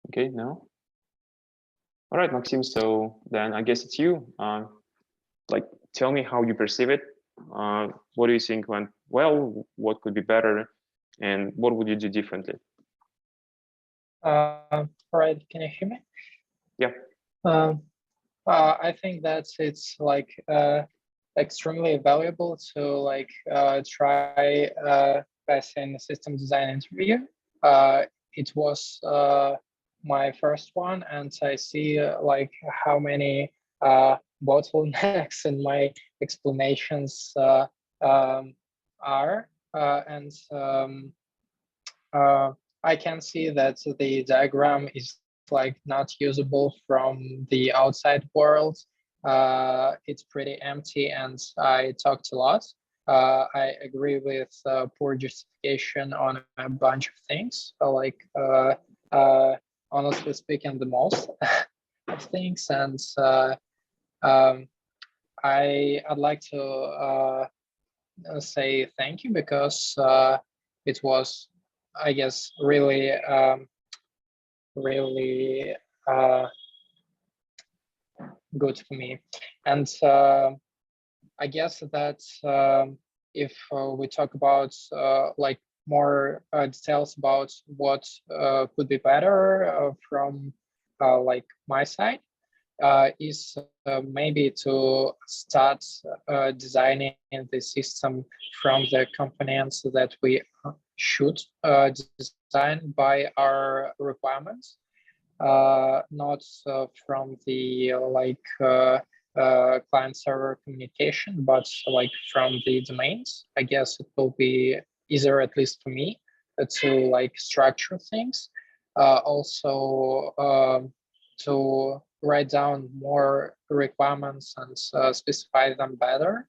Okay, no. All right, Maxim. So then I guess it's you. Like, tell me how you perceive it. What do you think went well? What could be better? And what would you do differently? All right, can you hear me? Yeah. I think that it's like extremely valuable to like try passing a system design interview. It was my first one, and I see like how many bottlenecks in my explanations are, and I can see that the diagram is like not usable from the outside world. It's pretty empty, and I talked a lot. I agree with poor justification on a bunch of things, honestly speaking, the most of things. And I'd like to say thank you, because it was, I guess, really good for me. And I guess that if we talk about like more details about what could be better from like my side, is maybe to start designing the system from the components that we should design by our requirements, not from the client server communication, but like from the domains. I guess it will be easier, at least for me, to like structure things. Also to write down more requirements and specify them better.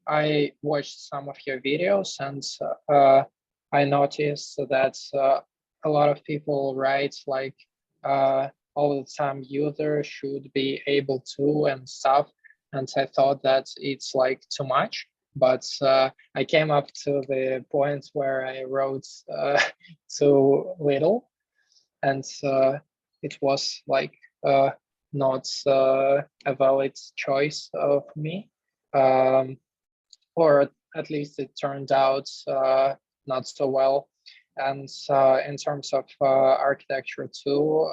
I watched some of your videos, and I noticed that a lot of people write like all the time user should be able to and stuff. And I thought that it's like too much, but I came up to the point where I wrote too little, and it was like not a valid choice for me, or at least it turned out not so well. And in terms of architecture too,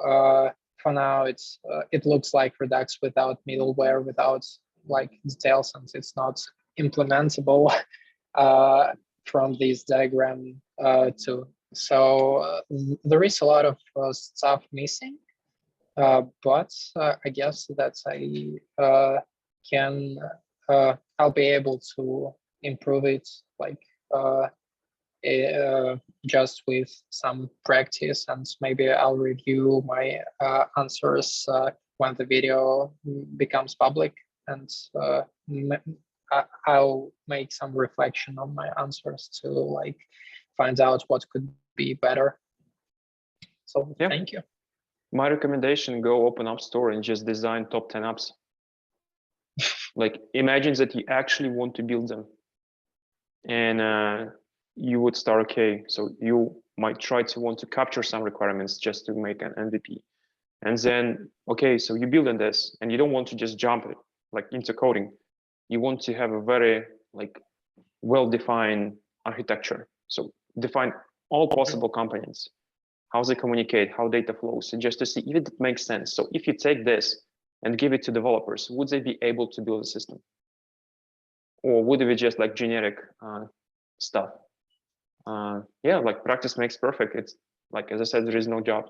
for now it looks like Redux without middleware, without like details, and it's not implementable from this diagram too. So there is a lot of stuff missing, but I guess that I'll be able to improve it, like just with some practice, and maybe I'll review my answers when the video becomes public, and I'll make some reflection on my answers to like find out what could be better. So yeah. Thank you. My recommendation: go open App Store and just design top 10 apps. Like, imagine that you actually want to build them, and you would start okay. So you might try to want to capture some requirements just to make an MVP, and then okay, so you build on this, and you don't want to just jump it like into coding. You want to have a very like well-defined architecture. So define all possible components, how they communicate, how data flows, and just to see if it makes sense. So if you take this and give it to developers, would they be able to build a system? Or would it be just like generic stuff? Yeah, like practice makes perfect. It's like, as I said, there is no job.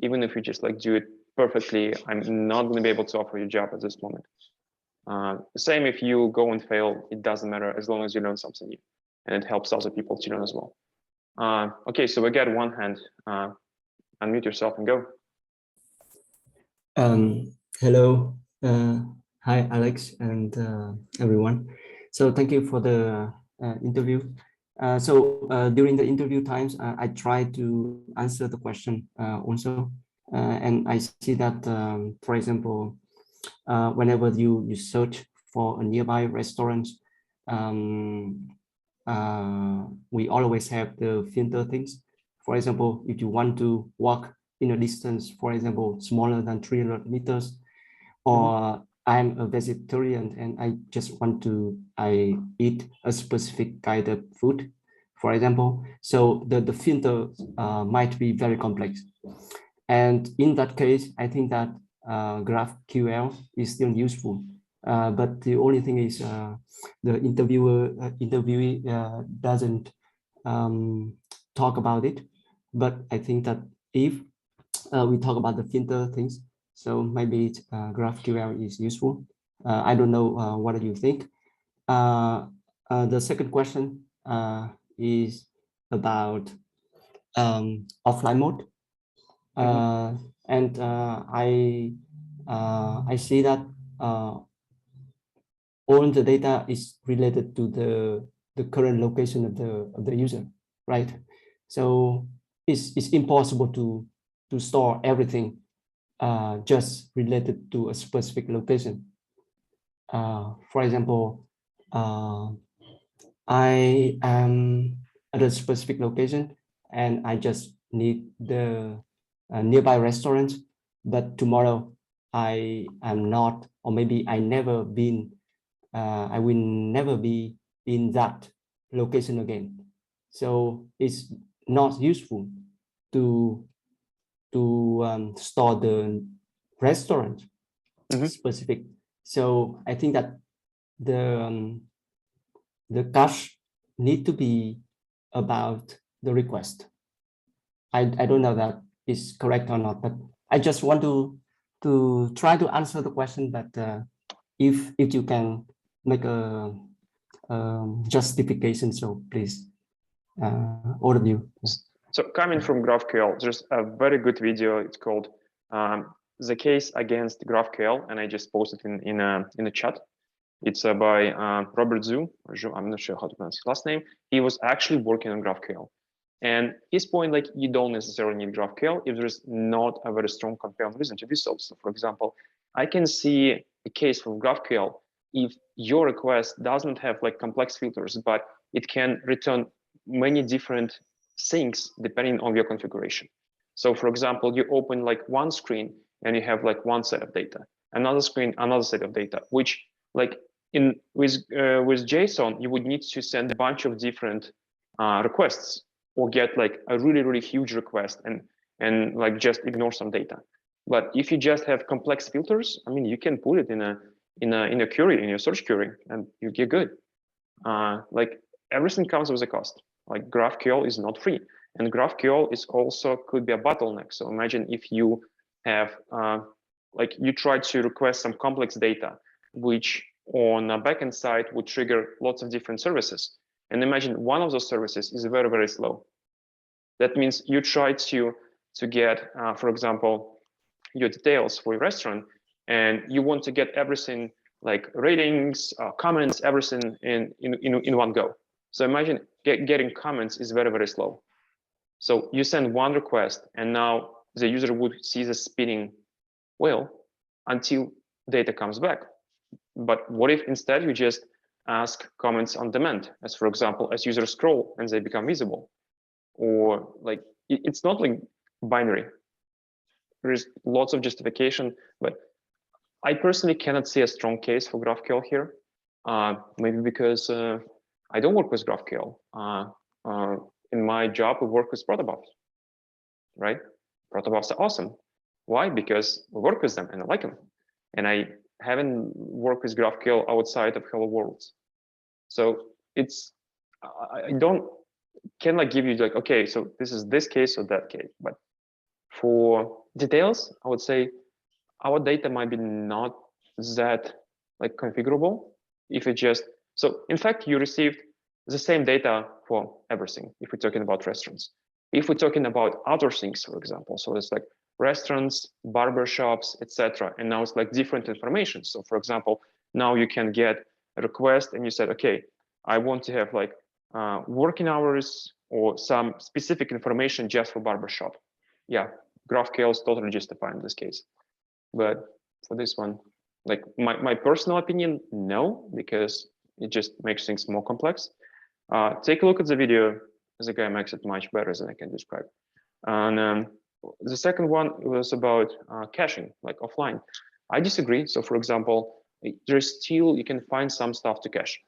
Even if you just like do it perfectly, I'm not going to be able to offer you a job at this moment. Same if you go and fail, it doesn't matter as long as you learn something new, and it helps other people to learn as well. Okay, so we got one hand. Unmute yourself and go. Hello. Hi, Alex and everyone. So thank you for the interview. During the interview times, I try to answer the question also. And I see that, for example, whenever you search for a nearby restaurant, we always have the filter things. For example, if you want to walk in a distance, for example, smaller than 300 meters, or I'm a vegetarian and I just want to eat a specific kind of food, for example. So the filter might be very complex. And in that case, I think that GraphQL is still useful. But the only thing is the interviewee doesn't talk about it. But I think that if we talk about the filter things, so maybe GraphQL is useful. I don't know what do you think. The second question is about offline mode. And I see that all the data is related to the current location of the user, right? So it's impossible to store everything just related to a specific location. For example, I am at a specific location and I just need the nearby restaurant, but tomorrow I am not, or maybe I never been, I will never be in that location again. So it's not useful to store the restaurant specific. So I think that the cache need to be about the request. I don't know that is correct or not, but I just want to try to answer the question. But if you can make a justification, so please, all of you. So coming from GraphQL, there's a very good video. It's called "The Case Against GraphQL," and I just posted in the chat. It's by Robert Zhu. I'm not sure how to pronounce his last name. He was actually working on GraphQL, and his point, like, you don't necessarily need GraphQL if there's not a very strong compelling reason to do so. So, for example, I can see a case for GraphQL if your request doesn't have like complex filters, but it can return many different things depending on your configuration. So, for example, you open like one screen and you have like one set of data, another screen, another set of data, which like with JSON, you would need to send a bunch of different requests or get like a really huge request and like just ignore some data. But if you just have complex filters, I mean, you can put it in a query, in your search query, and you get good. Like everything comes with a cost. Like GraphQL is not free, and GraphQL is also could be a bottleneck. So imagine if you have like you try to request some complex data, which on a backend side would trigger lots of different services. And imagine one of those services is very slow. That means you try to get, for example, your details for your restaurant, and you want to get everything like ratings, comments, everything in one go. So imagine getting comments is very slow. So you send one request, and now the user would see the spinning wheel until data comes back. But what if instead you just ask comments on demand, as for example, as users scroll and they become visible? Or like, it's not like binary. There is lots of justification, but I personally cannot see a strong case for GraphQL here. Maybe because I don't work with GraphQL. In my job, we work with protobuffs. right? Protobuffs are awesome. Why? Because we work with them and I like them. And I haven't worked with GraphQL outside of Hello Worlds. So it's, I can like give you like, okay, so this is this case or that case. But for details, I would say our data might be not that like configurable if it just, so in fact, you received the same data for everything if we're talking about restaurants. If we're talking about other things, for example, so it's like restaurants, barbershops, etc. And now it's like different information. So for example, now you can get a request and you said, okay, I want to have like working hours or some specific information just for barbershop. Yeah, GraphQL is totally justified in this case. But for this one, like my personal opinion, no, because it just makes things more complex. Take a look at the video. The guy makes it much better than I can describe. And the second one was about caching, like offline. I disagree. So for example, there's still, you can find some stuff to cache.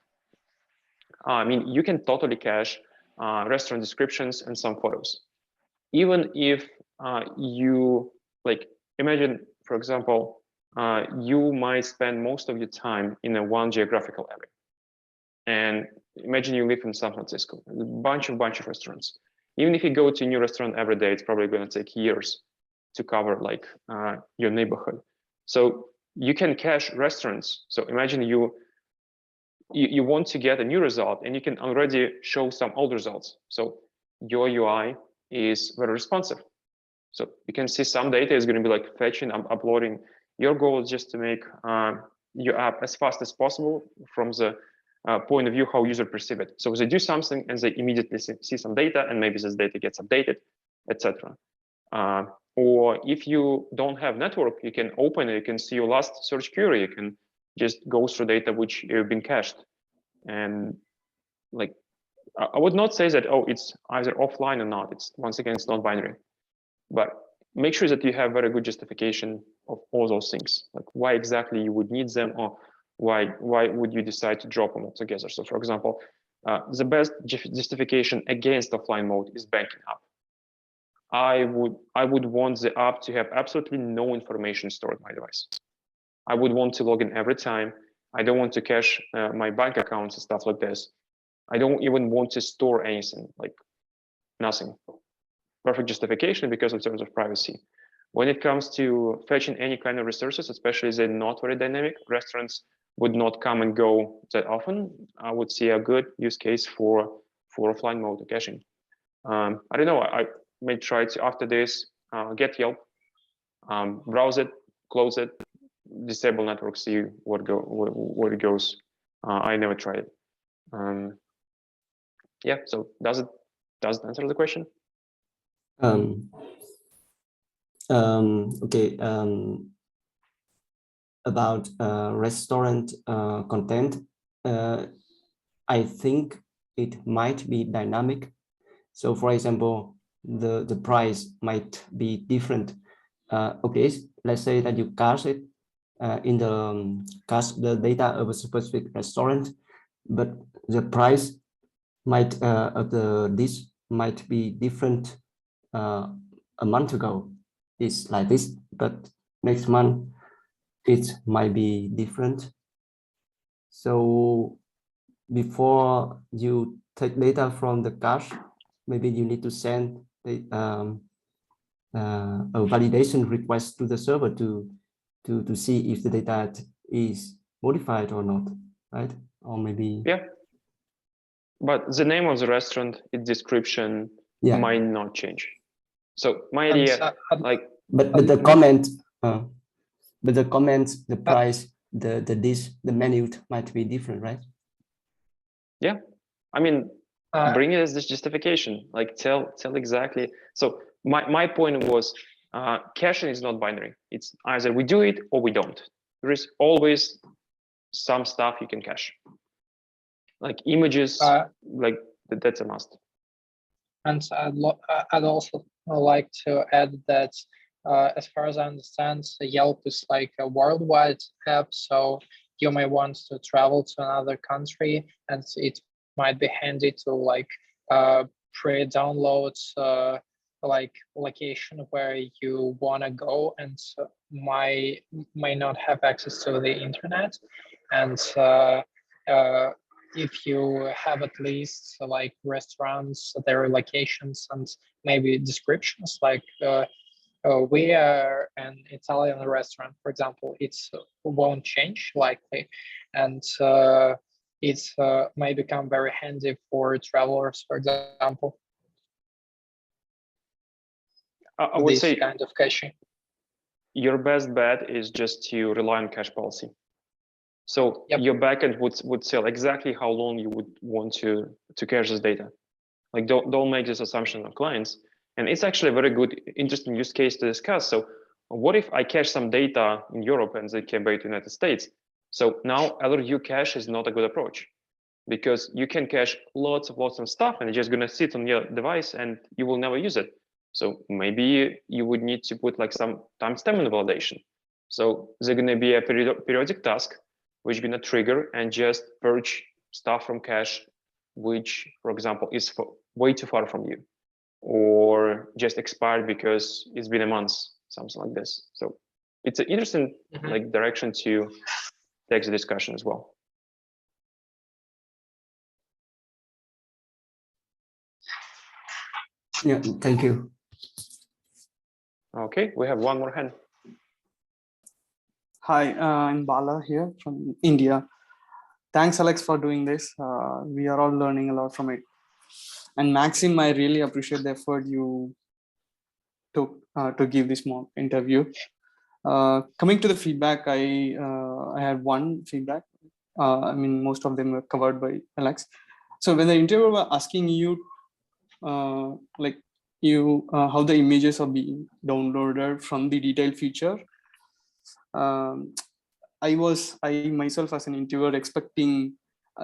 I mean, you can totally cache restaurant descriptions and some photos. Even if you, like, imagine, for example, you might spend most of your time in a one geographical area. And imagine you live in San Francisco, a bunch of restaurants. Even if you go to a new restaurant every day, it's probably going to take years to cover like your neighborhood. So you can cache restaurants. So imagine you want to get a new result and you can already show some old results. So your UI is very responsive. So you can see some data is going to be like fetching, uploading. Your goal is just to make your app as fast as possible from the point of view how user perceive it. So they do something and they immediately see some data and maybe this data gets updated, etc. Or if you don't have network, you can open it, you can see your last search query, you can just go through data which have been cached. And like, I would not say that, oh, it's either offline or not. It's, once again, it's not binary. But make sure that you have very good justification of all those things, like why exactly you would need them, or why would you decide to drop them altogether. So for example, the best justification against offline mode is banking app. I would want the app to have absolutely no information stored on my device. I would want to log in every time. I don't want to cache my bank accounts and stuff like this. I don't even want to store anything, like nothing. Perfect justification because of terms of privacy. When it comes to fetching any kind of resources, especially they're not very dynamic, restaurants would not come and go that often. I would see a good use case for offline mode caching. I don't know, I may try to, after this, get Yelp, browse it, close it, disable network, see where it goes. I never tried it. Yeah, so does it answer the question? Okay. About restaurant content, I think it might be dynamic. So, for example, the price might be different. Okay, let's say that you cache it in the cache the data of a specific restaurant, but the price might of the dish might be different. A month ago it's like this, but next month it might be different. So before you take data from the cache, maybe you need to send the, a validation request to the server to see if the data is modified or not, right? Or maybe, yeah. But the name of the restaurant, its description might not change. So my idea, like, but the comment, the price, the dish, the menu might be different, right? Yeah, I mean, bring it as this justification. Like, tell exactly. So my point was, caching is not binary. It's either we do it or we don't. There is always some stuff you can cache, like images, like that's a must. And I'd also like to add that as far as I understand, Yelp is like a worldwide app. So you may want to travel to another country and it might be handy to like pre-download like location where you want to go and might not have access to the internet, and if you have at least like restaurants, their locations and maybe descriptions, like we are an Italian restaurant, for example, it's won't change likely, and it may become very handy for travelers, for example. I would This say kind of caching. your best bet is just to rely on cache policy. So Yep. your backend would tell exactly how long you would want to cache this data. Like don't make this assumption on clients. And it's actually a very good, interesting use case to discuss. So what if I cache some data in Europe and they came back to the United States? So now LRU cache is not a good approach, because you can cache lots of stuff and it's just going to sit on your device and you will never use it. So maybe you would need to put like some timestamp validation. So there's going to be a periodic task which is going to trigger and just purge stuff from cache, which, for example, is way too far from you, or just expired because it's been a month, something like this. So it's an interesting like direction to take the discussion as well. Yeah, thank you. Okay, we have one more hand. Hi, I'm Bala here from India. Thanks, Alex, for doing this. We are all learning a lot from it. And Maxim, I really appreciate the effort you took to give this mock interview. Coming to the feedback, I had one feedback. I mean, most of them were covered by Alex. So when the interviewer was asking you, like how the images are being downloaded from the detail feature, I myself as an interviewer expecting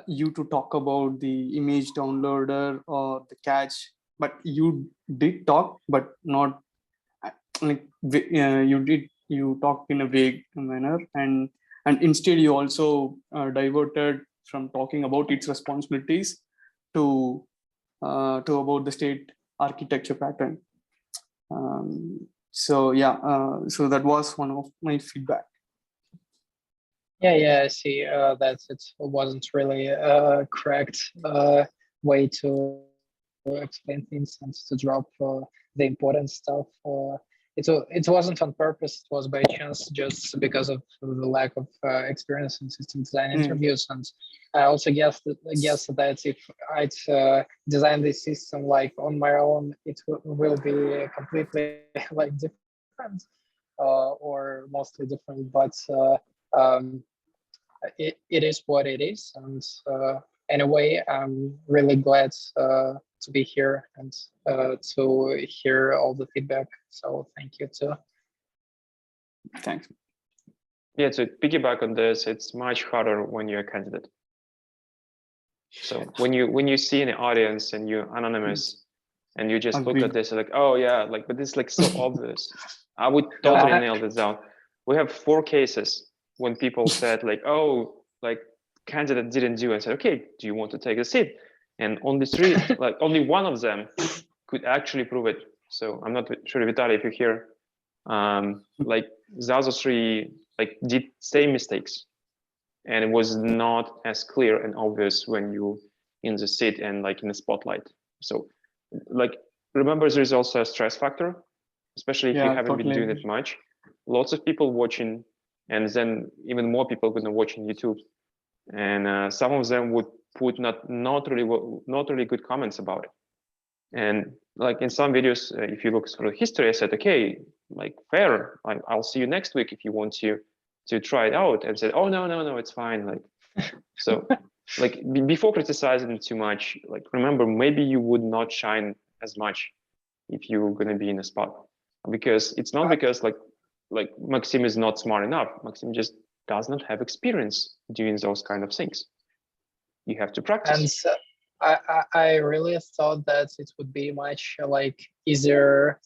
you to talk about the image downloader or the cache, but you did talk, but not like you talked in a vague manner, and instead you also diverted from talking about its responsibilities to about the state architecture pattern. So yeah, so that was one of my feedback. Yeah, I see. That it wasn't really correct way to explain things and to drop the important stuff. It wasn't on purpose. It was by chance, just because of the lack of experience in system design interviews. And I also guess that if I'd design this system like on my own, it will be completely like different or mostly different. But it is what it is. And anyway, I'm really glad to be here and to hear all the feedback. So thank you too. Thanks. Yeah, to piggyback on this, it's much harder when you're a candidate. So when you see an audience and you're anonymous and you just look at this like, oh yeah, like, but this is like so obvious. I would totally nail this down. We have 4 cases when people said like, oh, like candidate didn't do it. I said, okay, do you want to take a seat? And only 3, like only one of them could actually prove it. So I'm not sure, Vitaly, if you're here. Like the other 3 like did same mistakes, and it was not as clear and obvious when you in the seat and like in the spotlight. So like remember, there is also a stress factor, especially if you haven't been doing it much. Lots of people watching, and then even more people gonna watch on YouTube, and some of them would put not really good comments about it. And like in some videos, if you look through history, I said, okay, like fair, I'll see you next week if you want to try it out, and said, oh no, it's fine. Like, so like before criticizing too much, like remember, maybe you would not shine as much if you're gonna be in a spot, because it's not because like Maxim is not smart enough. Maxim just does not have experience doing those kind of things. You have to practice. And I really thought that it would be much like easier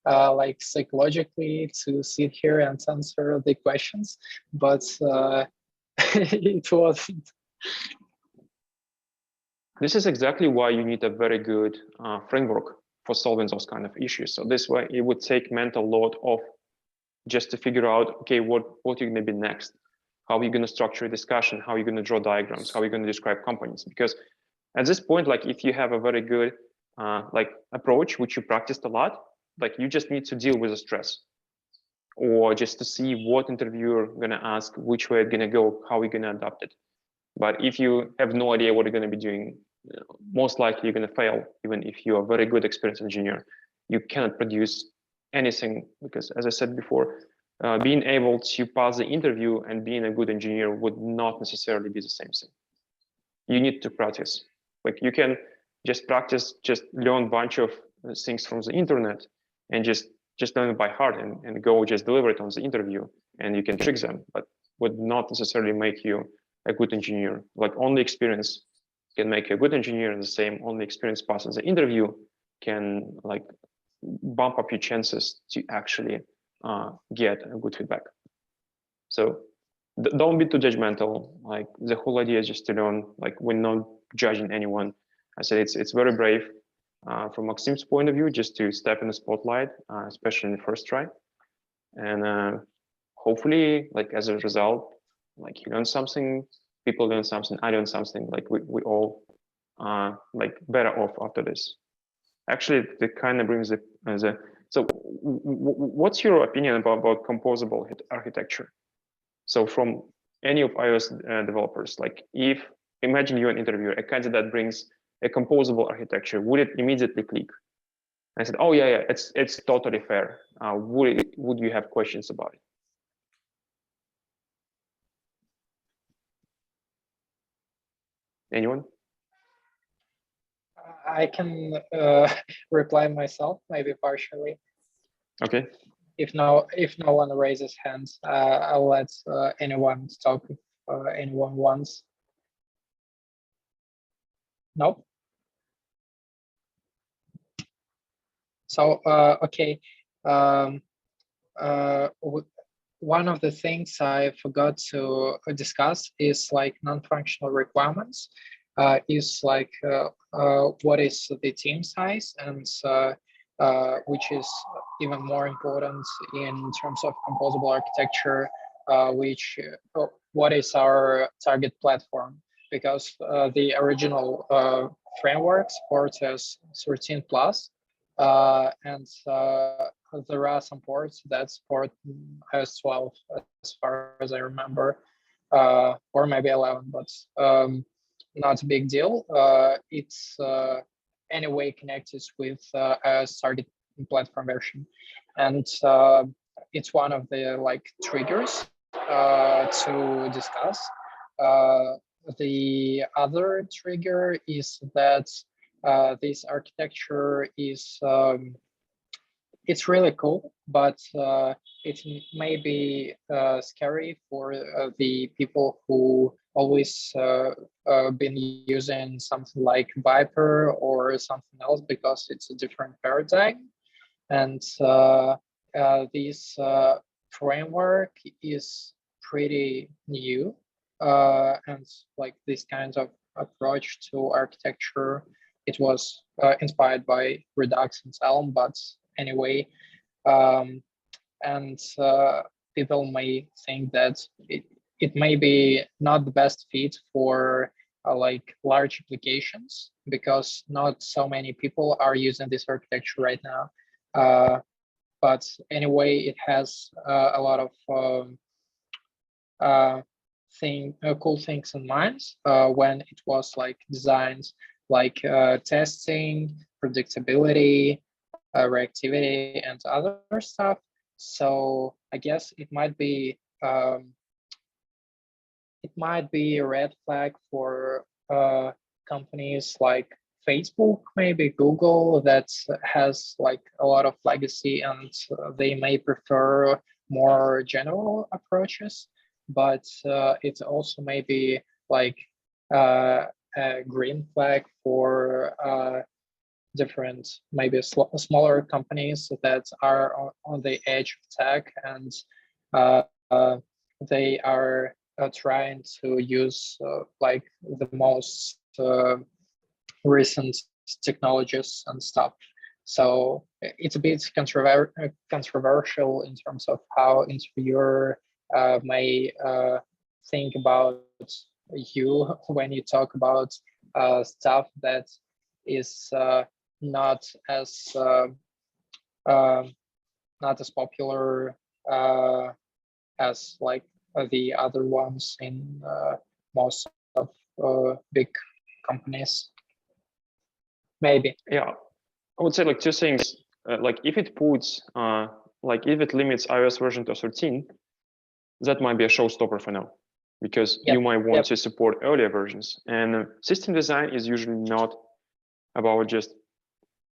like psychologically to sit here and answer the questions, but it wasn't. This is exactly why you need a very good framework for solving those kind of issues. So this way it would take mental load off just to figure out, okay, what you're going to be next, how are you going to structure a discussion, how are you going to draw diagrams, how are you going to describe companies. Because at this point, like if you have a very good like approach, which you practiced a lot, like you just need to deal with the stress, or just to see what interviewer going to ask, which way it's going to go, how you're going to adapt it. But if you have no idea what you're going to be doing, most likely you're going to fail, even if you're a very good experienced engineer. You cannot produce anything, because as I said before, being able to pass the interview and being a good engineer would not necessarily be the same thing. You need to practice. Like you can just practice, just learn a bunch of things from the internet and just learn it by heart and go just deliver it on the interview, and you can trick them, but would not necessarily make you a good engineer. Like only experience can make you a good engineer, and the same only experience passing the interview can like bump up your chances to actually get a good feedback. So don't be too judgmental. Like the whole idea is just to learn. Like we're not judging anyone. I said it's very brave from Maxim's point of view just to step in the spotlight, especially in the first try. And hopefully, like as a result, like you learn something, people learn something, I learn something. Like we all like better off after this. Actually, that kind of brings it as a. So, what's your opinion about composable architecture? So, from any of iOS developers, like if imagine you're an interviewer, a candidate brings a composable architecture, would it immediately click? I said, oh yeah, it's totally fair. Would you have questions about it? Anyone? I can reply myself, maybe partially. Okay. If no one raises hands, I'll let anyone talk if anyone wants. Nope. So okay. One of the things I forgot to discuss is like non-functional requirements. Is like what is the team size, and which is even more important in terms of composable architecture, which what is our target platform, because the original framework supports as 13 plus, and there are some ports that support iOS 12 as far as I remember, or maybe 11, but not a big deal. It's anyway connected with iOS target platform version, and it's one of the like triggers to discuss. The other trigger is that this architecture is it's really cool, but it may be scary for the people who always been using something like Viper or something else, because it's a different paradigm. And this framework is pretty new, and like this kind of approach to architecture, it was inspired by Redux and Elm, but anyway, and people may think that it may be not the best fit for like large applications, because not so many people are using this architecture right now. But anyway, it has a lot of cool things in mind when it was like designed, like testing, predictability, reactivity, and other stuff. So I guess it might be a red flag for companies like Facebook, maybe Google, that has like a lot of legacy, and they may prefer more general approaches. But it's also maybe like a green flag for different, maybe smaller companies that are on the edge of tech, and they are trying to use like the most recent technologies and stuff. So it's a bit controversial in terms of how interviewer may think about you when you talk about stuff that is not as popular as like the other ones in most of big companies. Maybe. Yeah, I would say like two things. Like if it puts, like if it limits iOS version to 13, that might be a showstopper for now, because Yep, you might want yep. to support earlier versions. And system design is usually not about just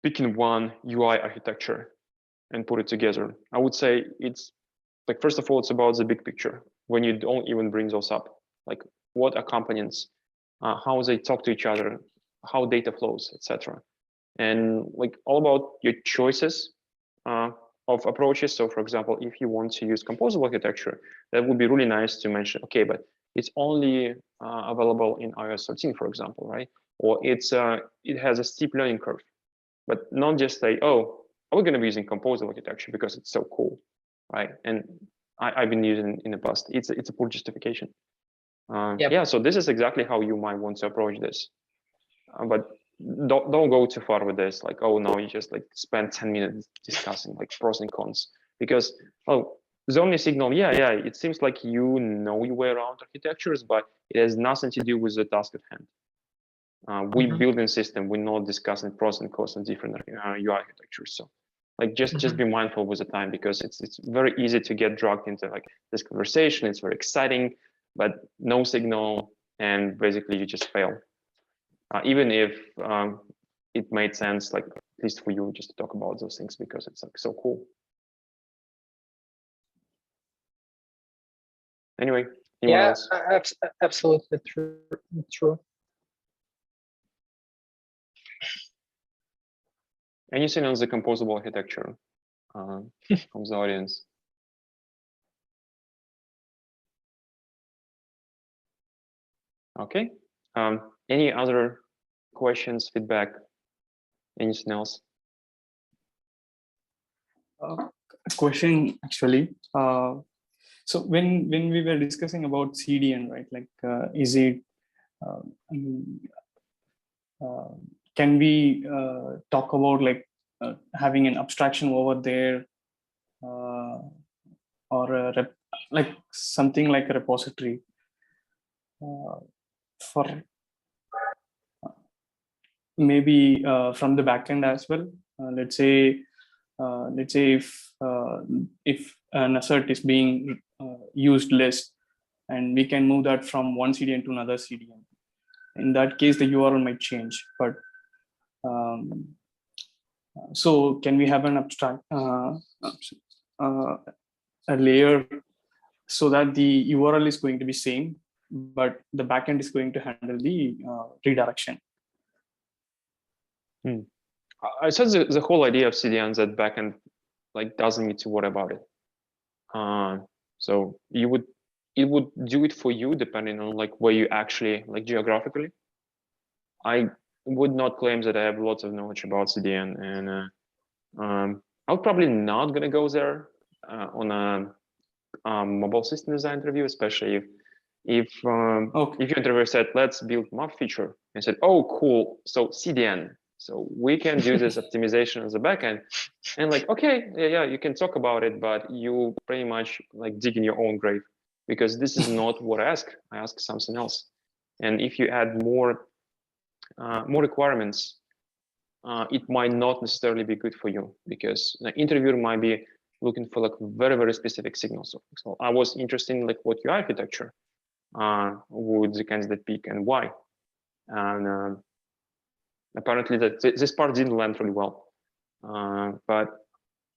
picking one UI architecture and put it together. I would say it's like, first of all, it's about the big picture when you don't even bring those up, like what are components, how they talk to each other, how data flows, etc. And like all about your choices of approaches. So for example, if you want to use composable architecture, that would be really nice to mention, okay, but it's only available in iOS 13, for example, right? Or it has a steep learning curve, but not just say, oh, we're going to be using composable architecture because it's so cool, right? And I've been using in the past. It's a poor justification. Yep. Yeah, so this is exactly how you might want to approach this, but don't go too far with this. Like, oh no, you just like spend 10 minutes discussing like pros and cons, because the only signal, yeah, it seems like you know your way around architectures, but it has nothing to do with the task at hand. We build a system. We're not discussing pros and cons of different UI architectures. So, like, just be mindful with the time, because it's very easy to get dragged into like this conversation. It's very exciting, but no signal, and basically you just fail. Even if it made sense, like at least for you, just to talk about those things because it's like so cool. Anyway, anyone else? Absolutely true. Anything on the composable architecture from the audience? Okay. Any other questions, feedback, anything else? Question actually. So when we were discussing about CDN, right? Like, is it? Can we talk about like having an abstraction over there, or like something like a repository for maybe from the backend as well? Let's say if an assert is being used less, and we can move that from one CDN to another CDN. In that case, the URL might change, but so can we have an abstract a layer so that the URL is going to be same, but the backend is going to handle the redirection? I said the whole idea of CDNs that backend like doesn't need to worry about it. So it would do it for you depending on like where you actually like geographically. I would not claim that I have lots of knowledge about CDN, and I'm probably not gonna go there on a mobile system design interview, especially if your interviewer said, let's build map feature, and said, oh cool, so CDN, so we can do this optimization as a backend, and like, okay, yeah, you can talk about it, but you pretty much like dig in your own grave, because this is not what I ask something else. And if you add more requirements, it might not necessarily be good for you, because the interviewer might be looking for like very, very specific signals. So I was interested in like what UI architecture would the candidate pick and why. And apparently that this part didn't land really well. But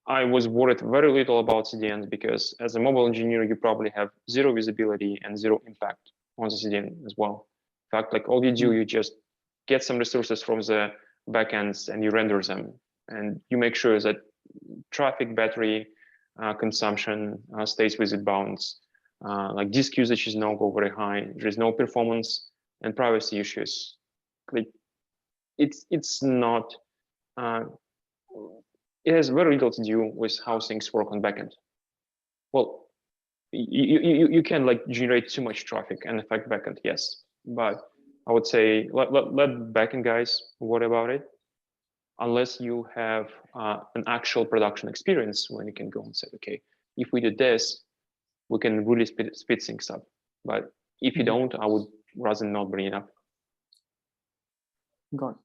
I was worried very little about CDNs, because as a mobile engineer, you probably have zero visibility and zero impact on the CDN as well. In fact, like all you do, you just get some resources from the backends and you render them, and you make sure that traffic, battery consumption stays within bounds. Like disk usage is not go very high. There is no performance and privacy issues. Like it's not it has very little to do with how things work on backend. Well, you can like generate too much traffic and affect backend, yes, but I would say let backend guys worry about it, unless you have an actual production experience when you can go and say, okay, if we do this, we can really speed things up. But if you don't, I would rather not bring it up. Got it.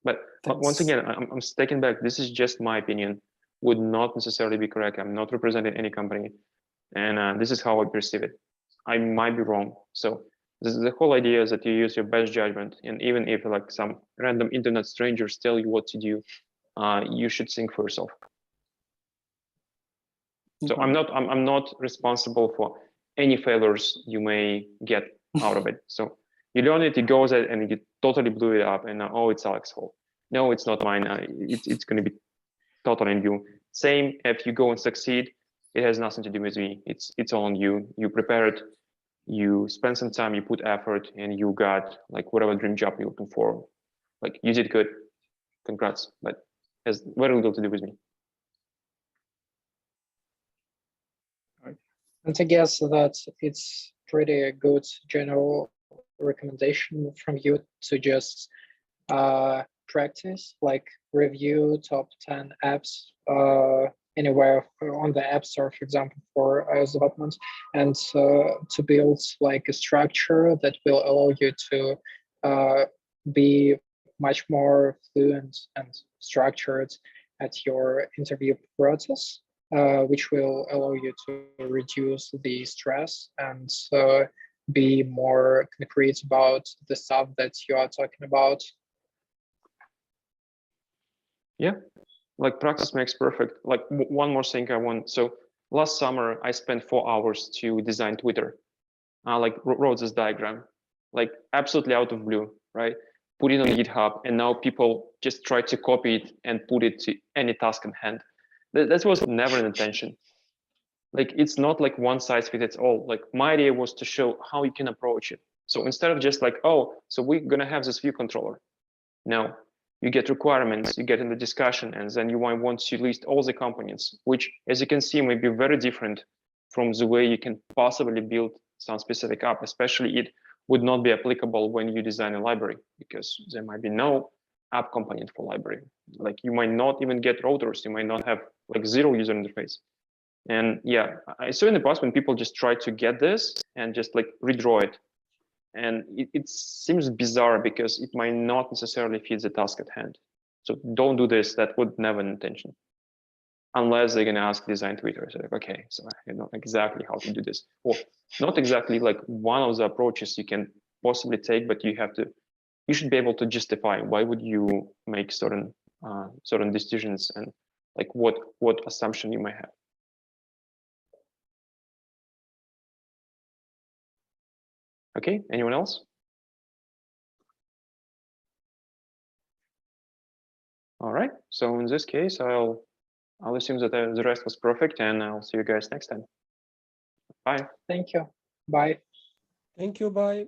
But once again, I'm taking back, this is just my opinion, would not necessarily be correct. I'm not representing any company, and this is how I perceive it. I might be wrong. So this is the whole idea, is that you use your best judgment, and even if like some random internet strangers tell you what to do, you should think for yourself. So I'm not responsible for any failures you may get out of it. So you don't need to go there and you totally blew it up and oh, it's Alex's fault. No, it's not mine. It's going to be totally on you. Same if you go and succeed, it has nothing to do with me. It's all on you. You prepare it, you spend some time, you put effort, and you got like whatever dream job you're looking for. Like you did good, congrats. But it has very little to do with me. And I guess that it's pretty a good general recommendation from you to just practice, like review top 10 apps anywhere on the App Store, for example, for iOS development, and to build like a structure that will allow you to be much more fluent and structured at your interview process. Which will allow you to reduce the stress and be more concrete about the stuff that you are talking about. Yeah, like practice makes perfect. Like one more thing I want. So last summer, I spent 4 hours to design Twitter. Like wrote this diagram, like absolutely out of blue, right? Put it on GitHub, and now people just try to copy it and put it to any task in hand. That was never an intention. Like it's not like one size fits all. Like my idea was to show how you can approach it. So instead of just like, oh, so we're gonna have this view controller. No, you get requirements, you get in the discussion, and then you might want to list all the components, which, as you can see, may be very different from the way you can possibly build some specific app. Especially it would not be applicable when you design a library, because there might be no app component for library. Like you might not even get routers, you might not have like zero user interface. And yeah, I saw in the past when people just try to get this and just like redraw it. And it seems bizarre because it might not necessarily fit the task at hand. So don't do this, that would never an intention. Unless they're gonna ask design Twitter. So like, okay, so I know exactly how to do this. Or not exactly like one of the approaches you can possibly take, but you should be able to justify why would you make certain decisions and like what assumption you might have. Okay, anyone else? All right, so in this case, I'll assume that the rest was perfect, and I'll see you guys next time. Bye. Thank you. Bye. Thank you. Bye.